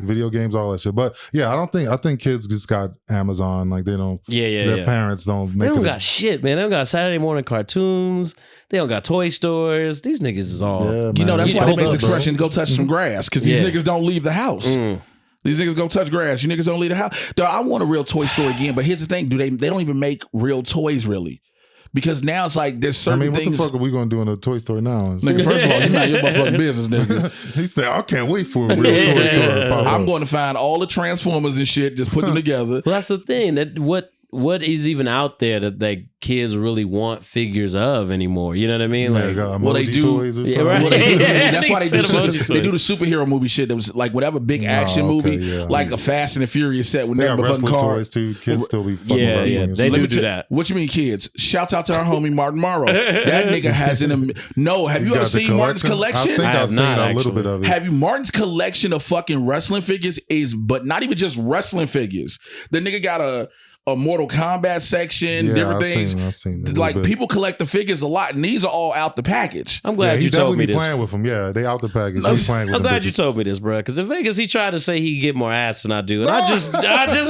Video games, all that shit. But yeah, I think kids just got Amazon. Like they don't. Their parents don't make. They don't got shit, man. They don't got Saturday morning cartoons. They don't got toy stores. These niggas is all. Yeah, you know, that's why they make the expression "go touch some grass" because these niggas don't leave the house. These niggas go touch grass. You niggas don't leave the house. Dog, I want a real toy store again, but here's the thing: they don't even make real toys really. Because now it's like there's certain things. What the fuck are we gonna do in a toy store now? Nigga, first of all, you're not your motherfucking business, nigga. He said, I can't wait for a real toy store. I'm going to find all the Transformers and shit, just put them together. Well, that's the thing. That what is even out there that kids really want figures of anymore? You know what I mean? Like, well, they do. Toys or something. Right. Well, they do. That's why they do the superhero movie shit. That was like whatever big action movie, like a Fast and the Furious set with never fucking cars. Toys too. Kids still be fucking wrestling. They do that. What you mean, kids? Shout out to our homie Martin Morrow. That nigga has no. Have you ever seen Martin's collection? I have seen a little bit of it. Have you? Martin's collection of fucking wrestling figures but not even just wrestling figures. The nigga got a Mortal Kombat section, different things. I've seen like people collect the figures a lot, and these are all out the package. I'm glad you told me this. Playing with them, they out the package. He's playing with I'm glad you told me this, bro. Because in Vegas, he tried to say he get more ass than I do, and I just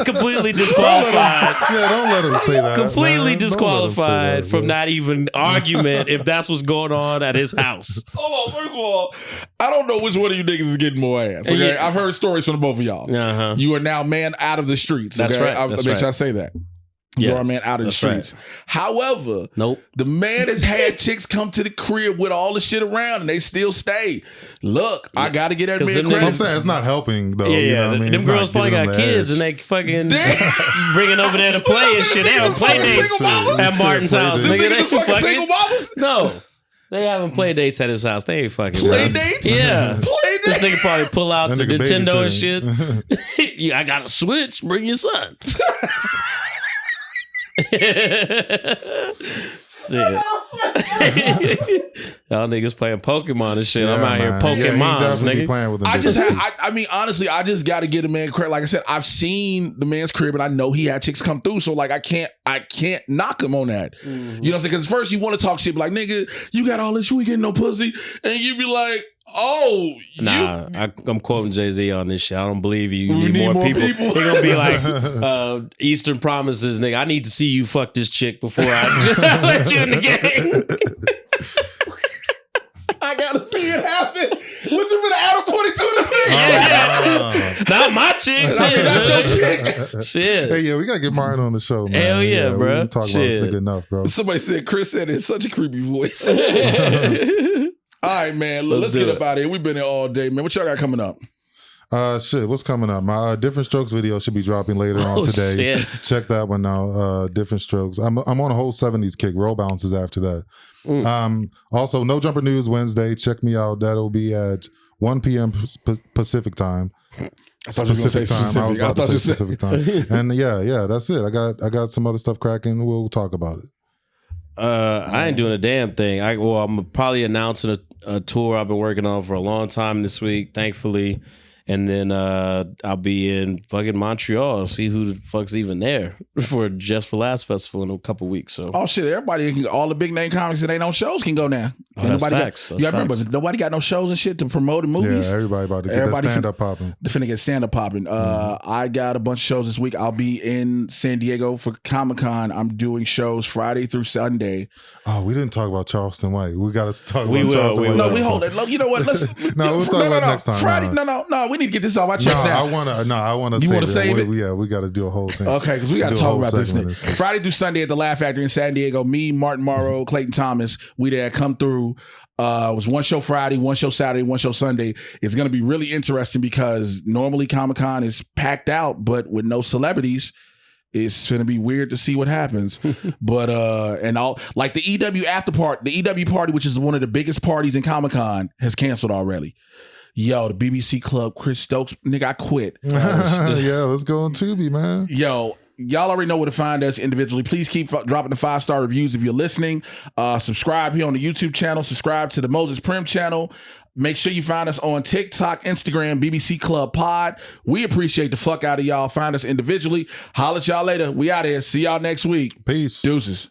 completely disqualified. Don't let him say that. Completely disqualified from not even argument if that's what's going on at his house. Hold on, first of all, I don't know which one of you niggas is getting more ass. Okay, I've heard stories from both of y'all. You are now man out of the streets. That's right. I'll make sure I say that. You are a man out of the streets. Right. However, the man has had chicks come to the crib with all the shit around and they still stay. Look, I got to get that man credit. I'm saying it's not helping though. You know what I mean? Them girls probably got kids and they fucking bringing over there to play and shit. They have play dates at Martin's house. Nigga, they fucking single mamas? No. They having play dates at his house. They ain't fucking play dates. Yeah, play dates. This nigga probably pull out the Nintendo and shit. I got a Switch. Bring your son. Shit. Y'all niggas playing Pokemon and shit. I'm out here poking moms, nigga. Playing with them I mean, honestly, I just got to get a man credit. Like I said, I've seen the man's crib and I know he had chicks come through. So like, I can't knock him on that. You know what I'm saying? Because first you want to talk shit, but like, nigga, you got all this, you ain't getting no pussy, and you be like, oh, nah, I'm quoting Jay-Z on this shit. I don't believe you. You need more people. They're gonna be like Eastern Promises, nigga. I need to see you fuck this chick before I let you in the game. I gotta see it happen. What you finna add a 22 to 6? Not my chick. Not your chick. Shit. Hey, we gotta get Martin on the show, man. Hell yeah, bro. We talk about this nigga enough, bro. Somebody said Chris said it in such a creepy voice. All right, man. Let's get up out of here. We've been here all day, man. What y'all got coming up? Shit, what's coming up? My Different Strokes video should be dropping later on today. Shit. Check that one out. Different Strokes. I'm on a whole 70s kick. Roll bounces after that. Also, No Jumper News Wednesday. Check me out. That'll be at 1 p.m. Pacific time. I thought you were going to say specific. I was about to say Pacific time. And yeah, that's it. I got some other stuff cracking. We'll talk about it. I ain't doing a damn thing. I'm probably announcing a tour I've been working on for a long time this week, thankfully. And then I'll be in fucking Montreal. See who the fuck's even there for Just for Laughs Festival in a couple weeks. So shit, everybody, all the big name comics that ain't on shows can go now. That's facts. Remember, nobody got no shows and shit to promote in movies. Yeah, everybody about to get that stand up popping. They're finna get stand up popping. I got a bunch of shows this week. I'll be in San Diego for Comic-Con. I'm doing shows Friday through Sunday. Oh, we didn't talk about Charleston White. We got to talk about Charleston White. No, we hold it. You know what? Let's we'll talk about it next time. Friday. No. We need to get this off our chest now. I want to. You want to save it? Yeah, we got to do a whole thing. Okay, because we got to talk about this thing. Friday through Sunday at the Laugh Factory in San Diego. Me, Martin Morrow, Clayton Thomas. We there. Come through. It was one show Friday, one show Saturday, one show Sunday. It's going to be really interesting because normally Comic-Con is packed out, but with no celebrities, it's gonna be weird to see what happens. But and all like the EW after party, the EW party, which is one of the biggest parties in Comic-Con, has canceled already. Yo, the BBC Club, Chris Stokes, nigga, I quit. Yeah, let's go on Tubi, man. Yo, y'all already know where to find us individually. Please keep dropping the 5-star reviews if you're listening. Subscribe here on the YouTube channel. Subscribe to the Moses Primm channel. Make sure you find us on TikTok, Instagram, BBC Club Pod. We appreciate the fuck out of y'all. Find us individually. Holla at y'all later. We out here. See y'all next week. Peace. Deuces.